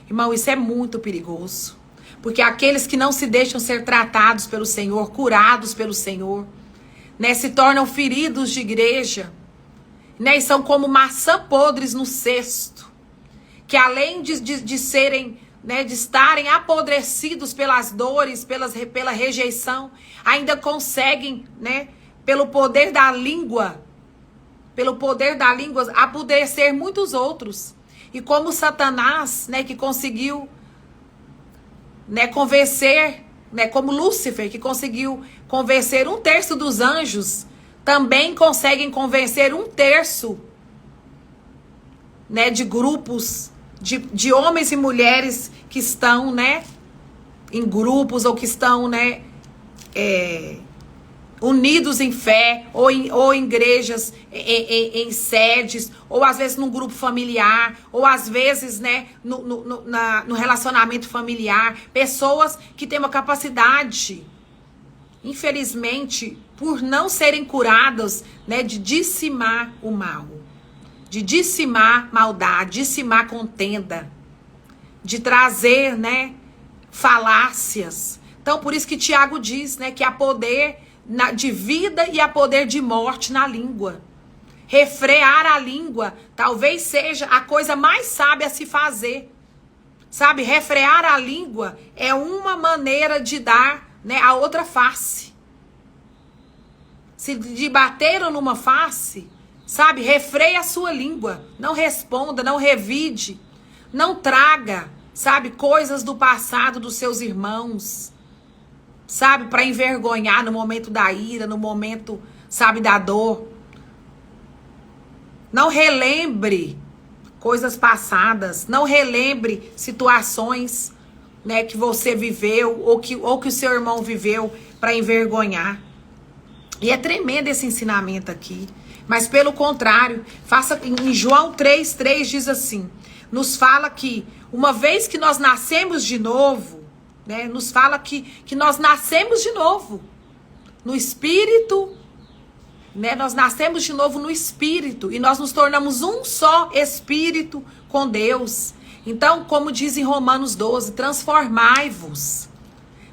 Irmão, isso é muito perigoso. Porque aqueles que não se deixam ser tratados pelo Senhor, curados pelo Senhor, né, se tornam feridos de igreja, né, e são como maçã podres no cesto, que além de serem, né, de estarem apodrecidos pelas dores, pela rejeição, ainda conseguem, né, pelo poder da língua, apodrecer muitos outros. E como Satanás, né, que conseguiu, né, convencer, né, como Lúcifer, que conseguiu convencer 1/3 dos anjos, também conseguem convencer 1/3, né, de grupos de homens e mulheres que estão, né, em grupos ou que estão, né, unidos em fé, ou em igrejas, em sedes, ou às vezes num grupo familiar, ou às vezes, né, no relacionamento familiar. Pessoas que têm uma capacidade, infelizmente, por não serem curadas, né, de dissimar o mal, de dissimar maldade, dissimar contenda, de trazer, né, falácias. Então, por isso que Tiago diz, né, que há poder de vida e há poder de morte na língua. Refrear a língua talvez seja a coisa mais sábia a se fazer. Sabe, refrear a língua é uma maneira de dar, né, a outra face. Se te bateram numa face, sabe, refreia a sua língua. Não responda, não revide, não traga, sabe, coisas do passado dos seus irmãos, sabe, para envergonhar no momento da ira, no momento, sabe, da dor. Não relembre coisas passadas, não relembre situações, né, que você viveu ou que o seu irmão viveu para envergonhar. E é tremendo esse ensinamento aqui. Mas pelo contrário, faça em João 3:3 diz assim, nos fala que uma vez que nós nascemos de novo, né, nos fala que nós nascemos de novo no Espírito, né, nós nascemos de novo no Espírito e nós nos tornamos um só Espírito com Deus. Então, como diz em Romanos 12, transformai-vos,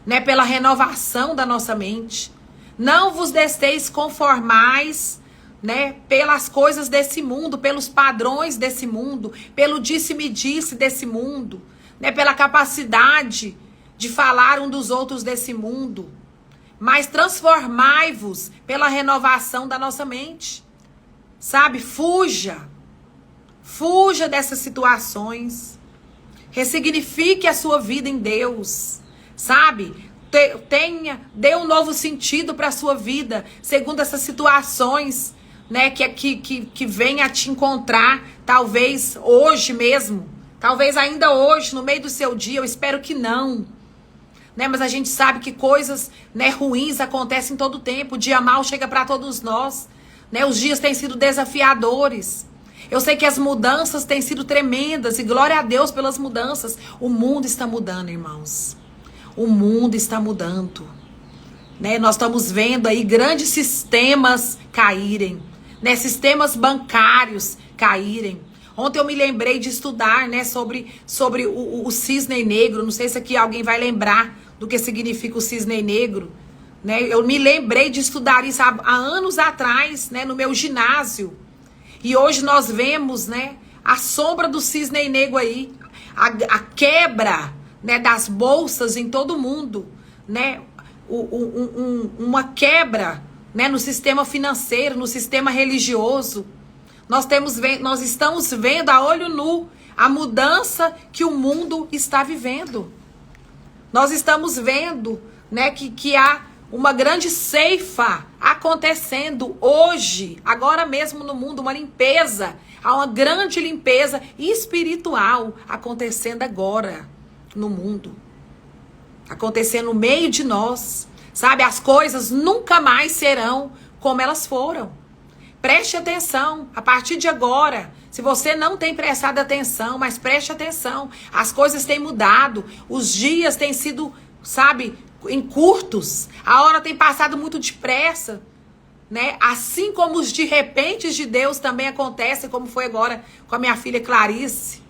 né, pela renovação da nossa mente. Não vos deixeis conformais, né, pelas coisas desse mundo, pelos padrões desse mundo, pelo disse-me-disse desse mundo, né, pela capacidade de falar um dos outros desse mundo. Mas transformai-vos pela renovação da nossa mente. Sabe? Fuja dessas situações. Ressignifique a sua vida em Deus. Sabe? Dê um novo sentido para a sua vida, segundo essas situações, né, que venha a te encontrar, talvez hoje mesmo, talvez ainda hoje, no meio do seu dia, eu espero que não. Né, mas a gente sabe que coisas, né, ruins acontecem todo tempo, o dia mau chega para todos nós, né, os dias têm sido desafiadores. Eu sei que as mudanças têm sido tremendas e glória a Deus pelas mudanças. O mundo está mudando, irmãos. O mundo está mudando, né? Nós estamos vendo aí grandes sistemas caírem, né? Sistemas bancários caírem. Ontem eu me lembrei de estudar, né, sobre o cisne negro. Não sei se aqui alguém vai lembrar do que significa o cisne negro, né? Eu me lembrei de estudar isso há anos atrás, né, no meu ginásio. E hoje nós vemos, né, a sombra do cisne negro aí, a quebra, né, das bolsas em todo o mundo, né, uma quebra, né, no sistema financeiro, no sistema religioso. Nós estamos vendo a olho nu a mudança que o mundo está vivendo. Nós estamos vendo, né, que há uma grande ceifa acontecendo hoje, agora mesmo no mundo, uma limpeza, há uma grande limpeza espiritual acontecendo agora no mundo, acontecendo no meio de nós, sabe? As coisas nunca mais serão como elas foram. Preste atenção, a partir de agora, se você não tem prestado atenção, mas preste atenção, as coisas têm mudado, os dias têm sido, sabe, em curtos, a hora tem passado muito depressa, né? Assim como os de repente de Deus também acontecem, como foi agora com a minha filha Clarice.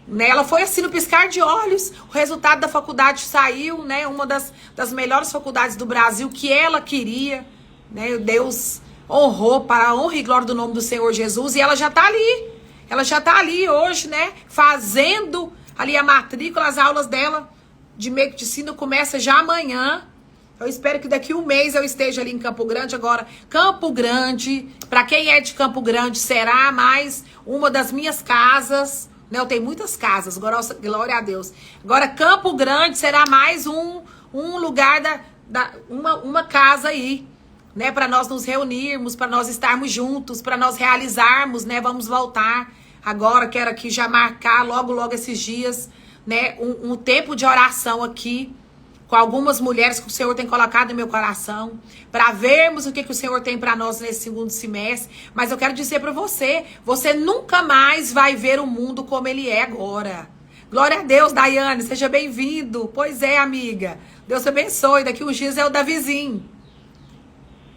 Né? Ela foi assim no piscar de olhos, o resultado da faculdade saiu, né? Uma das melhores faculdades do Brasil que ela queria, né? Deus honrou para a honra e glória do nome do Senhor Jesus, e ela já está ali hoje, né? Fazendo ali a matrícula, as aulas dela de medicina começa já amanhã. Eu espero que daqui um mês eu esteja ali em Campo Grande. Agora, Campo Grande, para quem é de Campo Grande, será mais uma das minhas casas. Né? Eu tenho muitas casas, glória a Deus. Agora, Campo Grande será mais um lugar, uma casa aí, né? Para nós nos reunirmos, para nós estarmos juntos, para nós realizarmos, né? Vamos voltar. Agora, quero aqui já marcar logo esses dias, né, um tempo de oração aqui com algumas mulheres que o Senhor tem colocado no meu coração, para vermos o que o Senhor tem para nós nesse segundo semestre. Mas eu quero dizer para você, você nunca mais vai ver o mundo como ele é agora. Glória a Deus, Daiane, seja bem-vindo. Pois é, amiga, Deus te abençoe. Daqui uns dias é o Davizinho.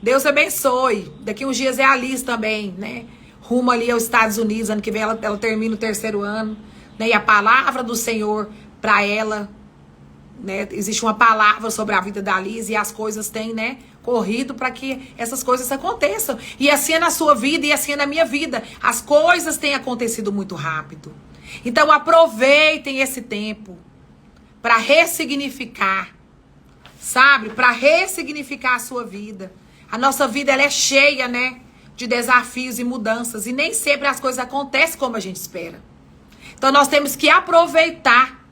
Deus te abençoe. Daqui uns dias é a Alice também, né? Rumo ali aos Estados Unidos, ano que vem ela termina o 3º ano. Né? E a palavra do Senhor para ela, né? Existe uma palavra sobre a vida da Liz e as coisas têm, né, corrido para que essas coisas aconteçam. E assim é na sua vida e assim é na minha vida. As coisas têm acontecido muito rápido. Então aproveitem esse tempo para ressignificar, sabe? Para ressignificar a sua vida. A nossa vida, ela é cheia, né? De desafios e mudanças. E nem sempre as coisas acontecem como a gente espera. Então nós temos que aproveitar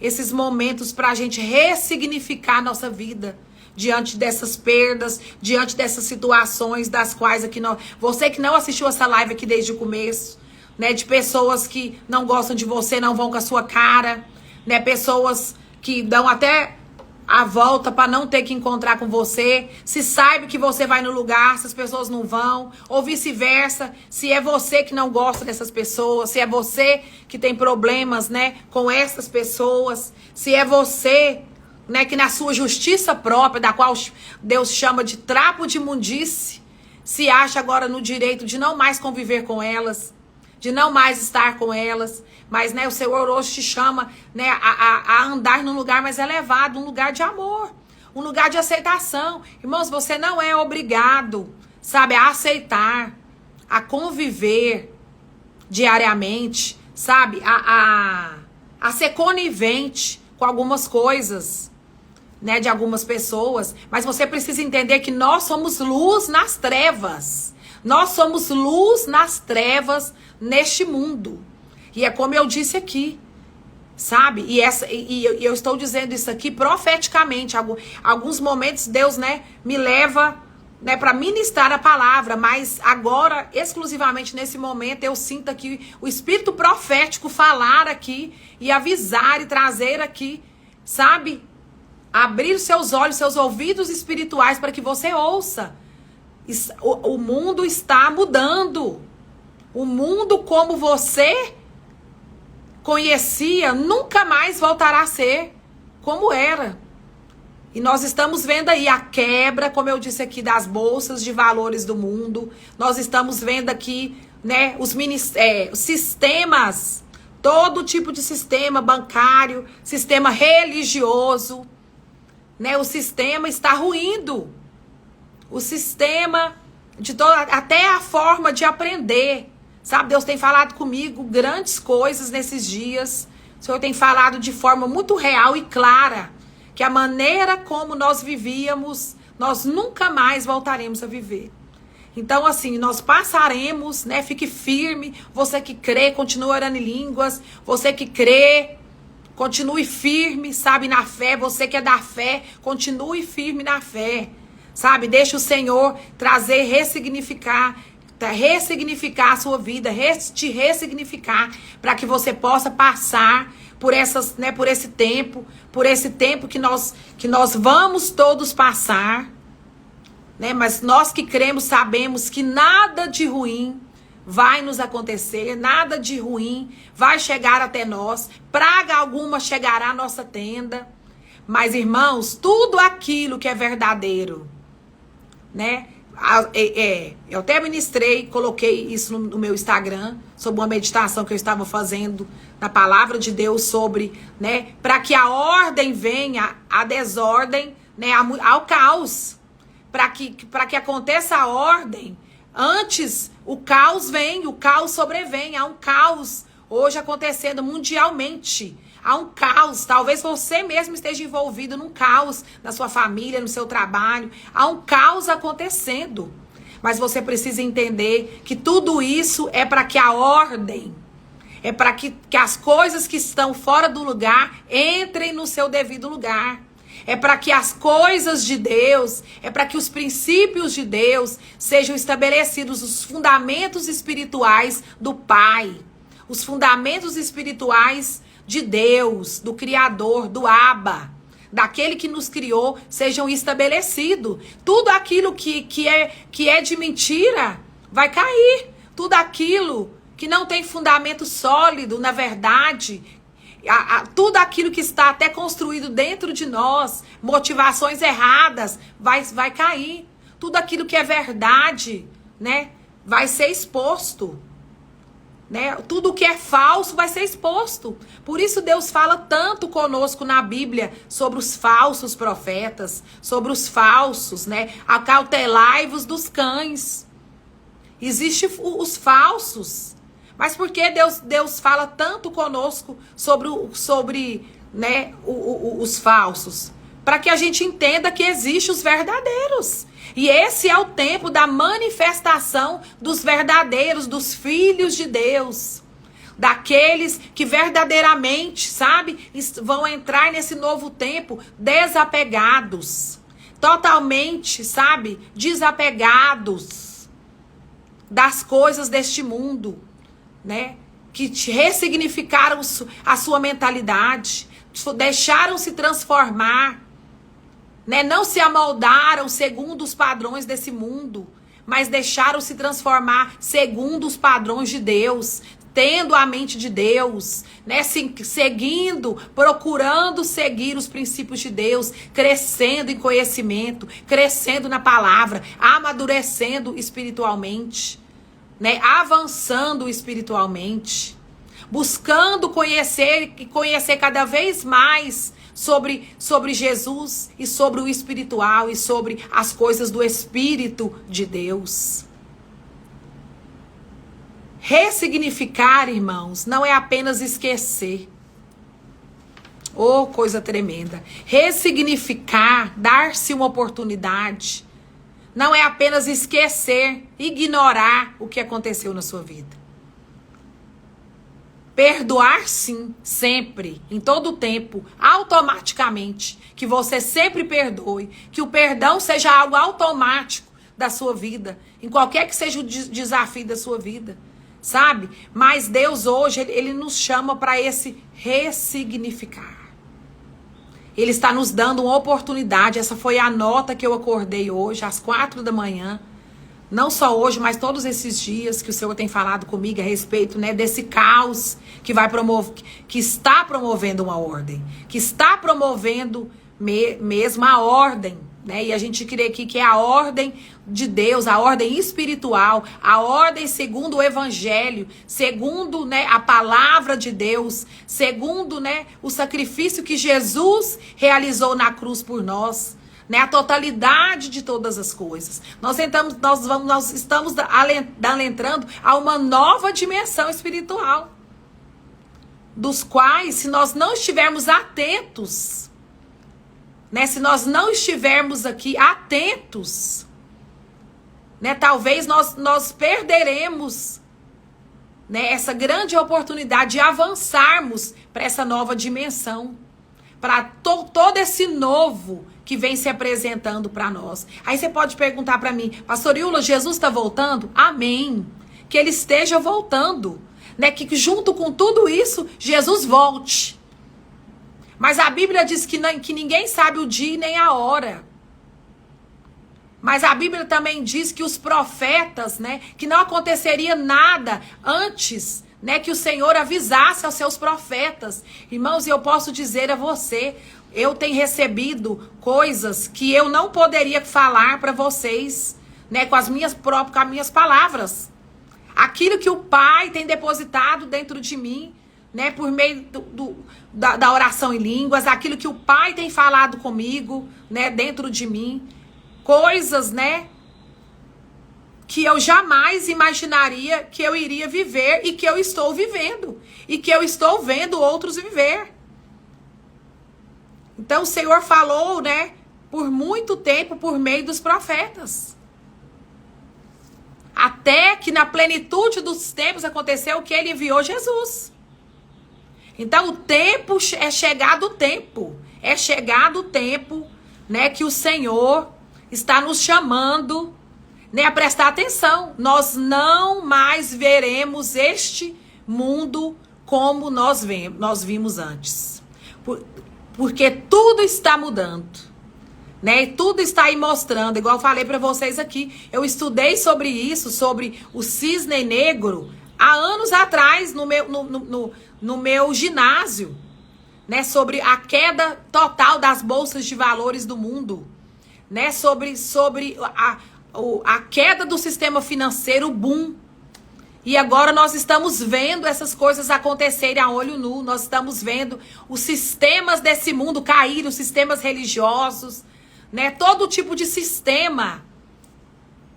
esses momentos para a gente ressignificar a nossa vida. Diante dessas perdas, diante dessas situações das quais aqui não... Você que não assistiu essa live aqui desde o começo, né? De pessoas que não gostam de você, não vão com a sua cara, né? Pessoas que dão até a volta para não ter que encontrar com você. Se sabe que você vai no lugar, se as pessoas não vão, ou vice-versa, se é você que não gosta dessas pessoas, se é você que tem problemas, né, com essas pessoas, se é você, né, que na sua justiça própria, da qual Deus chama de trapo de imundície, se acha agora no direito de não mais conviver com elas, de não mais estar com elas, mas, né, o Senhor hoje te chama, né, a andar num lugar mais elevado, um lugar de amor, um lugar de aceitação. Irmãos, você não é obrigado, sabe, a aceitar, a conviver diariamente, sabe, a ser conivente com algumas coisas, né, de algumas pessoas, mas você precisa entender que nós somos luz nas trevas. Nós somos luz nas trevas neste mundo. E é como eu disse aqui, sabe? E eu estou dizendo isso aqui profeticamente. Alguns momentos Deus, né, me leva, né, para ministrar a palavra, mas agora, exclusivamente nesse momento, eu sinto aqui o espírito profético falar aqui e avisar e trazer aqui, sabe? Abrir seus olhos, seus ouvidos espirituais para que você ouça. O mundo está mudando. O mundo como você conhecia nunca mais voltará a ser como era. E nós estamos vendo aí a quebra, como eu disse aqui, das bolsas de valores do mundo. Nós estamos vendo aqui, né, os sistemas, todo tipo de sistema bancário, sistema religioso, né? O sistema está ruindo. O sistema, até a forma de aprender. Sabe, Deus tem falado comigo grandes coisas nesses dias. O Senhor tem falado de forma muito real e clara que a maneira como nós vivíamos, nós nunca mais voltaremos a viver. Então, assim, nós passaremos, né? Fique firme. Você que crê, continue orando em línguas. Você que crê, continue firme, sabe, na fé. Você que é da fé, continue firme na fé. Sabe, deixa o Senhor trazer, ressignificar a sua vida, te ressignificar, para que você possa passar por essas, né, por esse tempo que nós vamos todos passar, né? Mas nós que cremos sabemos que nada de ruim vai nos acontecer, nada de ruim vai chegar até nós, praga alguma chegará à nossa tenda. Mas, irmãos, tudo aquilo que é verdadeiro, né? Eu até ministrei, coloquei isso no meu Instagram, sobre uma meditação que eu estava fazendo na palavra de Deus sobre, né, para que a ordem venha, a desordem, né, ao caos, para que aconteça a ordem, antes o caos vem, o caos sobrevém, há um caos hoje acontecendo mundialmente. Há um caos, talvez você mesmo esteja envolvido num caos na sua família, no seu trabalho. Há um caos acontecendo. Mas você precisa entender que tudo isso é para que a ordem, é para que as coisas que estão fora do lugar entrem no seu devido lugar. É para que as coisas de Deus, é para que os princípios de Deus sejam estabelecidos, os fundamentos espirituais do Pai, os fundamentos espirituais de Deus, do Criador, do Abba, daquele que nos criou, sejam estabelecidos. Tudo aquilo que é de mentira vai cair. Tudo aquilo que não tem fundamento sólido, na verdade, tudo aquilo que está até construído dentro de nós, motivações erradas, vai cair. Tudo aquilo que é verdade, né, vai ser exposto. Né? Tudo que é falso vai ser exposto. Por isso Deus fala tanto conosco na Bíblia sobre os falsos profetas, sobre os falsos, né? Acautelai-vos dos cães. Existem os falsos, Mas por que Deus fala tanto conosco sobre né, os falsos? Para que a gente entenda que existem os verdadeiros. E esse é o tempo da manifestação dos verdadeiros, dos filhos de Deus. Daqueles que verdadeiramente, sabe, vão entrar nesse novo tempo desapegados. Totalmente, sabe, desapegados das coisas deste mundo, né? Que ressignificaram a sua mentalidade, deixaram se transformar, né? Não se amoldaram segundo os padrões desse mundo, mas deixaram se transformar segundo os padrões de Deus, tendo a mente de Deus, né? Seguindo, procurando seguir os princípios de Deus, crescendo em conhecimento, crescendo na palavra, amadurecendo espiritualmente, né? Avançando espiritualmente, buscando conhecer e conhecer cada vez mais sobre Jesus e sobre o espiritual e sobre as coisas do Espírito de Deus. Ressignificar, irmãos, não é apenas esquecer. Oh, coisa tremenda. Ressignificar, dar-se uma oportunidade, não é apenas esquecer, ignorar o que aconteceu na sua vida. Perdoar, sim, sempre, em todo o tempo, automaticamente. Que você sempre perdoe. Que o perdão seja algo automático da sua vida, em qualquer que seja o desafio da sua vida. Sabe? Mas Deus hoje, Ele nos chama para esse ressignificar. Ele está nos dando uma oportunidade. Essa foi a nota que eu acordei hoje, às 4 da manhã. Não só hoje, mas todos esses dias que o Senhor tem falado comigo a respeito, né, desse caos que vai promover, que está promovendo uma ordem. Que está promovendo mesmo a ordem. Né? E a gente crê aqui que é a ordem de Deus, a ordem espiritual, a ordem segundo o evangelho, segundo, né, a palavra de Deus, segundo, né, o sacrifício que Jesus realizou na cruz por nós, né, a totalidade de todas as coisas. Nós estamos adentrando a uma nova dimensão espiritual, dos quais, se nós não estivermos atentos, né, se nós não estivermos aqui atentos, né, talvez nós perderemos, né, essa grande oportunidade de avançarmos para essa nova dimensão, para todo esse novo que vem se apresentando para nós. Aí você pode perguntar para mim, Pastor Iula, Jesus está voltando? Amém. Que Ele esteja voltando, né, que junto com tudo isso, Jesus volte. Mas a Bíblia diz que ninguém sabe o dia nem a hora. Mas a Bíblia também diz que os profetas, né, que não aconteceria nada antes, né, que o Senhor avisasse aos seus profetas. Irmãos, eu posso dizer a você, eu tenho recebido coisas que eu não poderia falar para vocês, né, com as minhas palavras. Aquilo que o Pai tem depositado dentro de mim, né, por meio da oração em línguas, aquilo que o Pai tem falado comigo, né, dentro de mim, coisas, né, que eu jamais imaginaria que eu iria viver e que eu estou vivendo, e que eu estou vendo outros viver. Então o Senhor falou, né, por muito tempo por meio dos profetas. Até que na plenitude dos tempos aconteceu que Ele enviou Jesus. Então o tempo é chegado o tempo. É chegado o tempo, né, que o Senhor está nos chamando, né, a prestar atenção. Nós não mais veremos este mundo como nós vimos antes. Porque tudo está mudando, né? E tudo está aí mostrando, igual eu falei para vocês aqui. Eu estudei sobre isso, sobre o cisne negro, há anos atrás no meu ginásio, né? Sobre a queda total das bolsas de valores do mundo, né? Sobre a queda do sistema financeiro, o boom. E agora nós estamos vendo essas coisas acontecerem a olho nu. Nós estamos vendo os sistemas desse mundo cair, os sistemas religiosos, né? Todo tipo de sistema,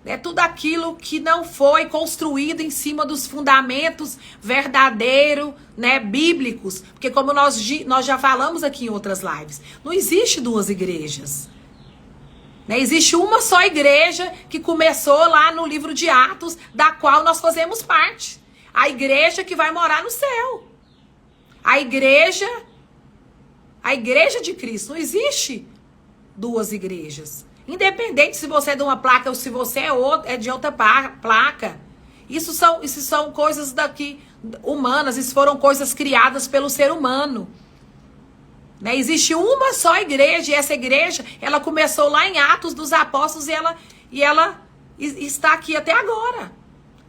né? Tudo aquilo que não foi construído em cima dos fundamentos verdadeiros, né, bíblicos. Porque como nós já falamos aqui em outras lives, não existe duas igrejas. Né? Existe uma só igreja que começou lá no livro de Atos, da qual nós fazemos parte. A igreja que vai morar no céu. A igreja de Cristo. Não existe duas igrejas. Independente se você é de uma placa ou se você é de outra placa. Isso são coisas daqui humanas. Isso foram coisas criadas pelo ser humano. Né? Existe uma só igreja, e essa igreja, ela começou lá em Atos dos Apóstolos e ela está aqui até agora.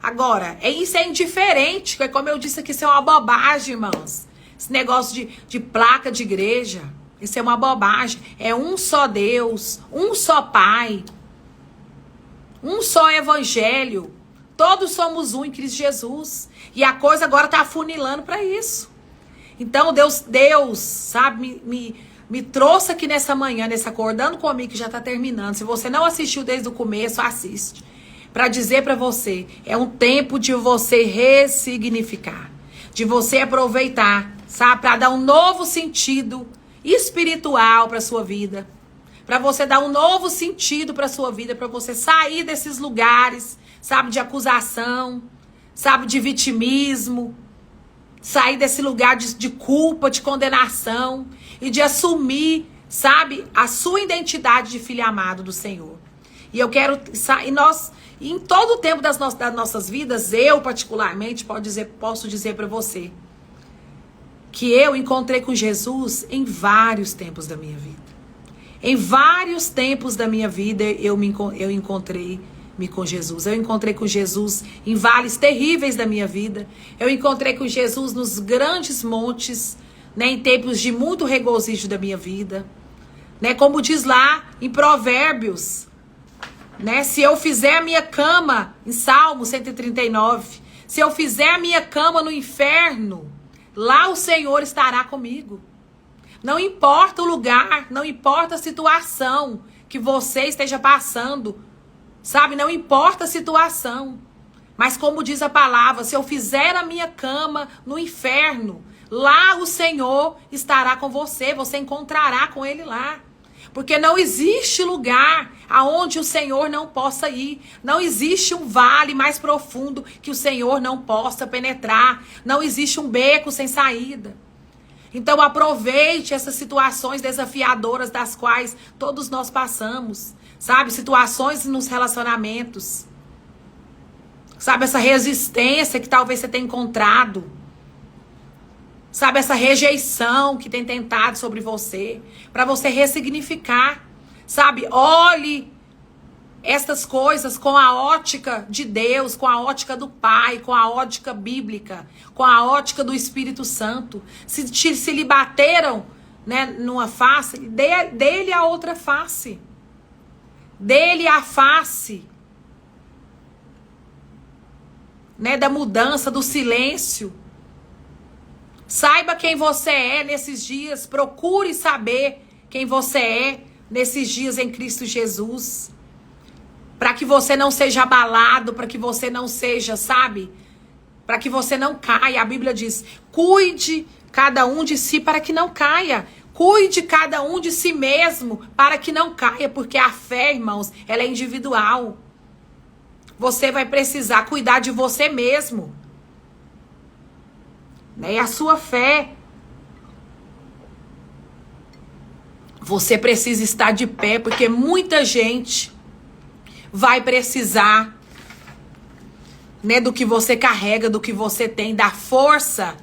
Agora, isso é indiferente, como eu disse aqui, isso é uma bobagem, irmãos. Esse negócio de placa de igreja, isso é uma bobagem. É um só Deus, um só Pai, um só Evangelho. Todos somos um em Cristo Jesus. E a coisa agora está afunilando para isso. Então, Deus, sabe, me trouxe aqui nessa manhã, nesse Acordando Comigo, que já está terminando. Se você não assistiu desde o começo, assiste. Para dizer para você, é um tempo de você ressignificar. De você aproveitar, sabe, para dar um novo sentido espiritual para sua vida. Para você dar um novo sentido para sua vida, para você sair desses lugares, sabe, de acusação, sabe, de vitimismo. Sair desse lugar de culpa, de condenação e de assumir, sabe, a sua identidade de filho amado do Senhor. E eu quero, e em todo o tempo das nossas vidas, eu particularmente posso dizer para você que eu encontrei com Jesus em vários tempos da minha vida. Em vários tempos da minha vida eu encontrei com Jesus. Eu encontrei com Jesus em vales terríveis da minha vida. Eu encontrei com Jesus nos grandes montes, né, em tempos de muito regozijo da minha vida. Né, como diz lá em Provérbios, né, se eu fizer a minha cama, em Salmo 139, se eu fizer a minha cama no inferno, lá o Senhor estará comigo. Não importa o lugar, não importa a situação que você esteja passando, sabe, não importa a situação. Mas como diz a palavra, se eu fizer a minha cama no inferno, lá o Senhor estará com você. Você encontrará com Ele lá. Porque não existe lugar aonde o Senhor não possa ir. Não existe um vale mais profundo que o Senhor não possa penetrar. Não existe um beco sem saída. Então aproveite essas situações desafiadoras das quais todos nós passamos. Sabe, situações nos relacionamentos. Sabe, essa resistência que talvez você tenha encontrado. Sabe, essa rejeição que tem tentado sobre você. Para você ressignificar. Sabe, olhe estas coisas com a ótica de Deus, com a ótica do Pai, com a ótica bíblica, com a ótica do Espírito Santo. Se lhe bateram, né, numa face, dê-lhe a outra face. Dele a face, né, da mudança, do silêncio. Saiba quem você é nesses dias. Procure saber quem você é nesses dias em Cristo Jesus. Para que você não seja abalado, para que você não seja, sabe? Para que você não caia. A Bíblia diz, cuide cada um de si para que não caia. Cuide cada um de si mesmo para que não caia, porque a fé, irmãos, ela é individual. Você vai precisar cuidar de você mesmo. Né? E a sua fé. Você precisa estar de pé, porque muita gente vai precisar, né, do que você carrega, do que você tem, da força,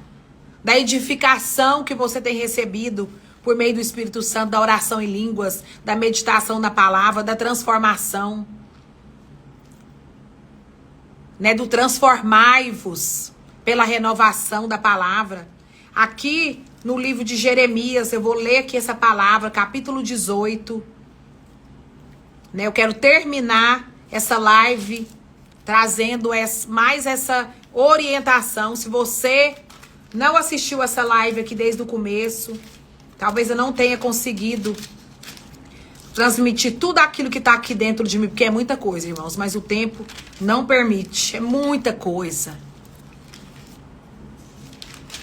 da edificação que você tem recebido por meio do Espírito Santo, da oração em línguas, da meditação na palavra, da transformação, né, do transformai-vos pela renovação da palavra. Aqui no livro de Jeremias, eu vou ler aqui essa palavra, capítulo 18. Né, eu quero terminar essa live trazendo mais essa orientação. Se você não assistiu essa live aqui desde o começo, talvez eu não tenha conseguido transmitir tudo aquilo que tá aqui dentro de mim, porque é muita coisa, irmãos, mas o tempo não permite, é muita coisa.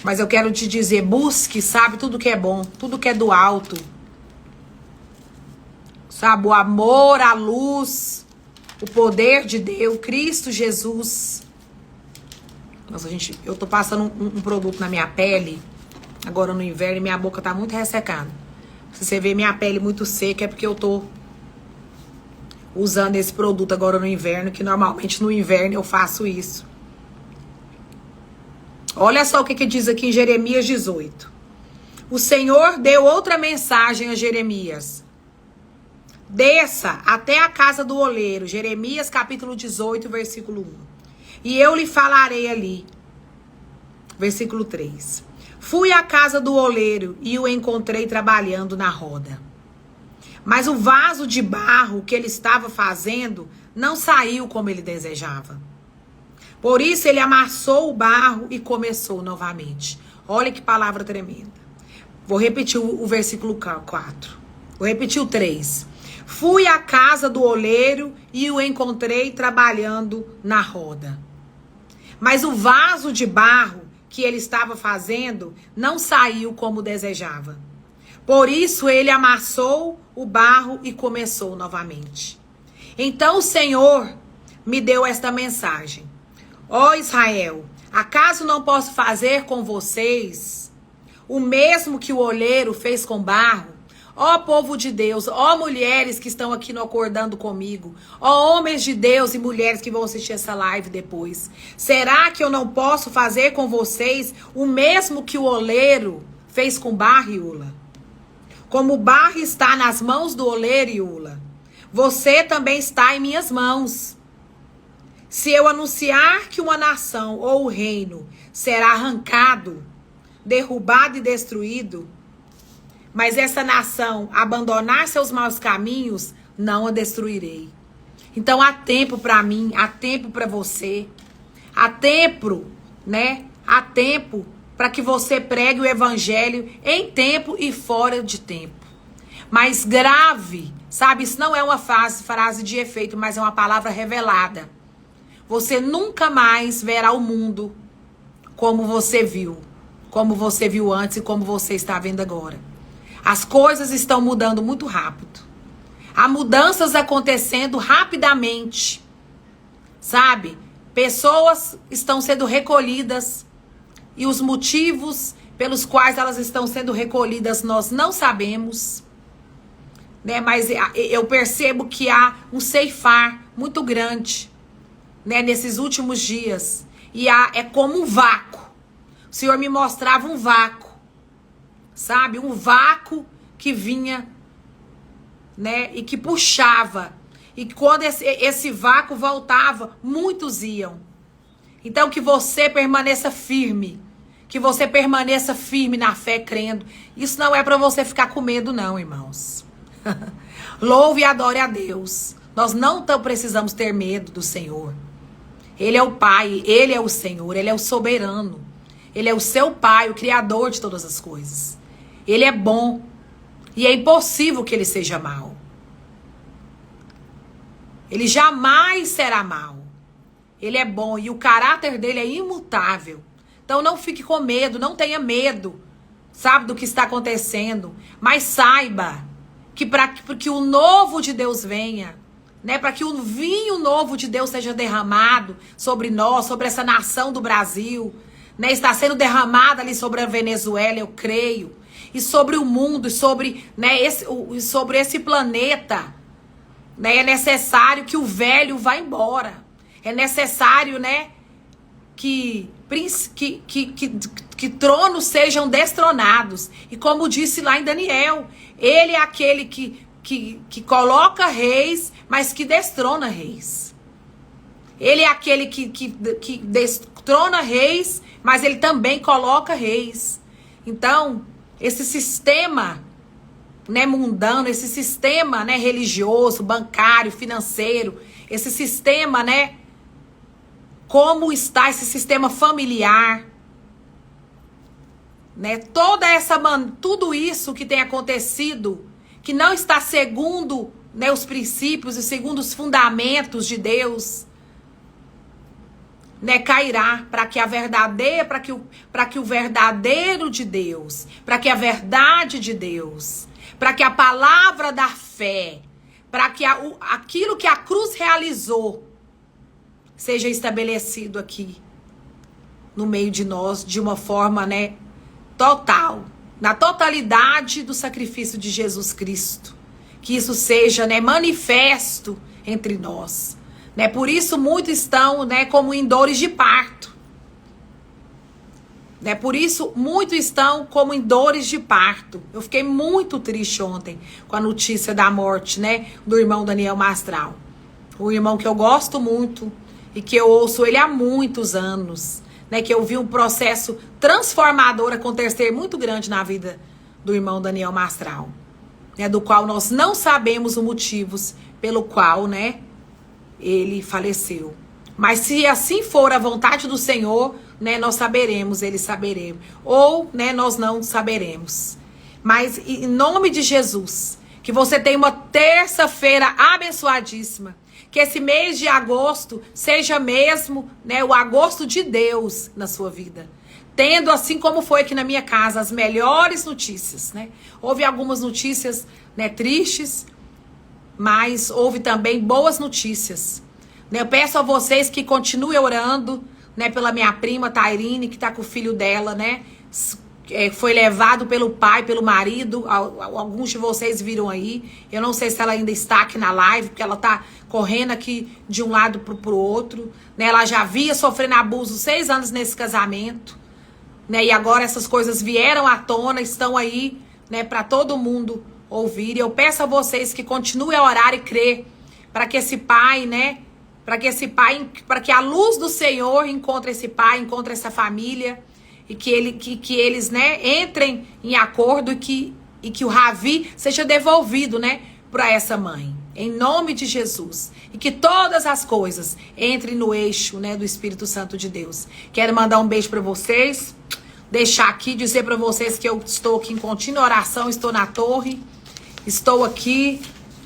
Mas eu quero te dizer, busque, sabe, tudo que é bom, tudo que é do alto. Sabe, o amor, a luz, o poder de Deus, Cristo Jesus. Nossa, gente, eu tô passando um produto na minha pele, agora no inverno, e minha boca tá muito ressecada. Se você vê minha pele muito seca, é porque eu tô usando esse produto agora no inverno, que normalmente no inverno eu faço isso. Olha só o que diz aqui em Jeremias 18. O Senhor deu outra mensagem a Jeremias. Desça até a casa do oleiro. Jeremias capítulo 18, versículo 1. E eu lhe falarei ali. Versículo 3. Fui à casa do oleiro e o encontrei trabalhando na roda. Mas o vaso de barro que ele estava fazendo não saiu como ele desejava. Por isso ele amassou o barro e começou novamente. Olha que palavra tremenda. Vou repetir o versículo 4. Vou repetir o 3. Fui à casa do oleiro e o encontrei trabalhando na roda. Mas o vaso de barro que ele estava fazendo não saiu como desejava. Por isso ele amassou o barro e começou novamente. Então o Senhor me deu esta mensagem. Ó Israel, acaso não posso fazer com vocês o mesmo que o oleiro fez com barro? Ó povo de Deus, ó mulheres que estão aqui no acordando comigo, ó homens de Deus e mulheres que vão assistir essa live depois. Será que eu não posso fazer com vocês o mesmo que o oleiro fez com barro, Iula? Como o barro está nas mãos do oleiro, Iula, você também está em minhas mãos. Se eu anunciar que uma nação ou o reino será arrancado, derrubado e destruído, mas essa nação abandonar seus maus caminhos, não a destruirei. Então há tempo para mim, há tempo para você, há tempo, né? Há tempo para que você pregue o evangelho em tempo e fora de tempo. Mas grave, sabe? Isso não é uma frase de efeito, mas é uma palavra revelada. Você nunca mais verá o mundo como você viu antes e como você está vendo agora. As coisas estão mudando muito rápido. Há mudanças acontecendo rapidamente, sabe? Pessoas estão sendo recolhidas e os motivos pelos quais elas estão sendo recolhidas nós não sabemos, né? Mas eu percebo que há um ceifar muito grande, né, nesses últimos dias. E é como um vácuo. O Senhor me mostrava um vácuo. Sabe? Um vácuo que vinha, né? E que puxava. E quando esse vácuo voltava, muitos iam. Então que você permaneça firme. Que você permaneça firme na fé, crendo. Isso não é para você ficar com medo, não, irmãos. Louve e adore a Deus. Nós não precisamos ter medo do Senhor. Ele é o Pai, Ele é o Senhor, Ele é o soberano. Ele é o seu Pai, o Criador de todas as coisas. Ele é bom. E é impossível que Ele seja mau. Ele jamais será mau. Ele é bom e o caráter dele é imutável. Então não fique com medo, não tenha medo, sabe, do que está acontecendo. Mas saiba que para que o novo de Deus venha, né, para que o vinho novo de Deus seja derramado sobre nós, sobre essa nação do Brasil, né, está sendo derramado ali sobre a Venezuela, eu creio, e sobre o mundo, e sobre, né, sobre esse planeta, né, é necessário que o velho vá embora, é necessário, né, que tronos sejam destronados, e como disse lá em Daniel, ele é aquele que coloca reis, mas que destrona reis. Ele é aquele que destrona reis, mas ele também coloca reis. Então, esse sistema, né, mundano, esse sistema, né, religioso, bancário, financeiro, esse sistema, né, como está esse sistema familiar, né, tudo isso que tem acontecido, que não está segundo, né, os princípios e segundo os fundamentos de Deus, né, cairá, para que a verdadeira, para que o verdadeiro de Deus, para que a verdade de Deus, para que a palavra da fé, para que aquilo que a cruz realizou seja estabelecido aqui no meio de nós de uma forma, né, total, na totalidade do sacrifício de Jesus Cristo, que isso seja, né, manifesto entre nós. Né? Por isso muitos estão, né, como em dores de parto. Né? Por isso muitos estão como em dores de parto. Eu fiquei muito triste ontem com a notícia da morte, né, do irmão Daniel Mastral. O irmão que eu gosto muito e que eu ouço ele há muitos anos. Né, que eu vi um processo transformador acontecer muito grande na vida do irmão Daniel Mastral. Né, do qual nós não sabemos os motivos pelo qual, né, ele faleceu. Mas se assim for a vontade do Senhor, né, nós saberemos, ele saberemos. Ou, né, nós não saberemos. Mas em nome de Jesus, que você tenha uma terça-feira abençoadíssima. Que esse mês de agosto seja mesmo, né, o agosto de Deus na sua vida. Tendo, assim como foi aqui na minha casa, as melhores notícias, né? Houve algumas notícias, né, tristes, mas houve também boas notícias. Né? Eu peço a vocês que continuem orando, né, pela minha prima Tairine, que está com o filho dela, né? Foi levado pelo pai, pelo marido. Alguns de vocês viram aí. Eu não sei se ela ainda está aqui na live, porque ela está correndo aqui de um lado pro outro. Né? Ela já havia sofrendo abuso 6 anos nesse casamento. Né? E agora essas coisas vieram à tona, estão aí, né, para todo mundo ouvir. E eu peço a vocês que continuem a orar e crer para que esse pai, né, para que a luz do Senhor encontre esse pai, encontre essa família e que eles, né, entrem em acordo e que o Ravi seja devolvido, né, para essa mãe. Em nome de Jesus. E que todas as coisas entrem no eixo, né, do Espírito Santo de Deus. Quero mandar um beijo para vocês. Deixar aqui, dizer para vocês que eu estou aqui em contínua oração, estou na torre. Estou aqui,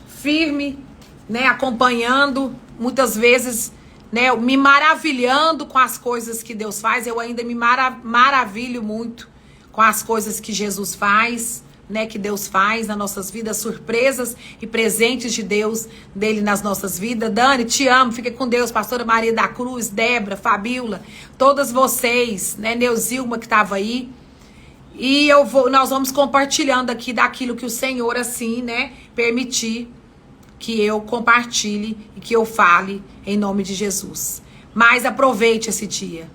firme, né, acompanhando, muitas vezes, né, me maravilhando com as coisas que Deus faz. Eu ainda me maravilho muito com as coisas que Jesus faz, né, que Deus faz nas nossas vidas, surpresas e presentes de Deus, dele nas nossas vidas. Dani, te amo, fica com Deus. Pastora Maria da Cruz, Débora, Fabiola, todas vocês, né, Neuzilma que estava aí. E nós vamos compartilhando aqui daquilo que o Senhor, assim, né, permitir que eu compartilhe e que eu fale em nome de Jesus. Mas aproveite esse dia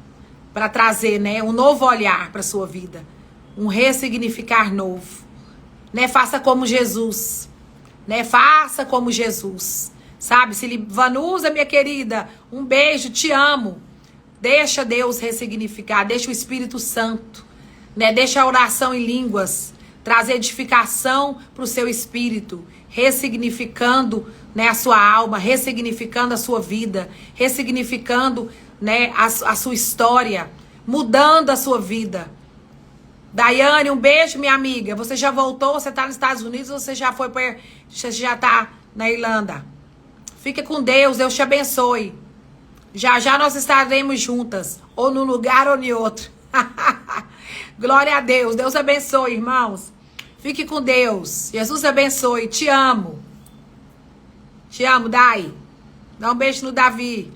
para trazer, né, um novo olhar para a sua vida, um ressignificar novo. Né, faça como Jesus, né, faça como Jesus, sabe? Vanusa, minha querida, um beijo, te amo. Deixa Deus ressignificar, deixa o Espírito Santo, né, deixa a oração em línguas trazer edificação para o seu espírito, ressignificando, né, a sua alma, ressignificando a sua vida, ressignificando, né, a sua história, mudando a sua vida. Daiane, um beijo, minha amiga. Você já voltou? Você está nos Estados Unidos ou você já foi você já está na Irlanda? Fica com Deus, Deus te abençoe. Já já nós estaremos juntas, ou num lugar ou em outro. Glória a Deus, Deus abençoe, irmãos. Fique com Deus, Jesus abençoe. Te amo, Dai. Dá um beijo no Davi.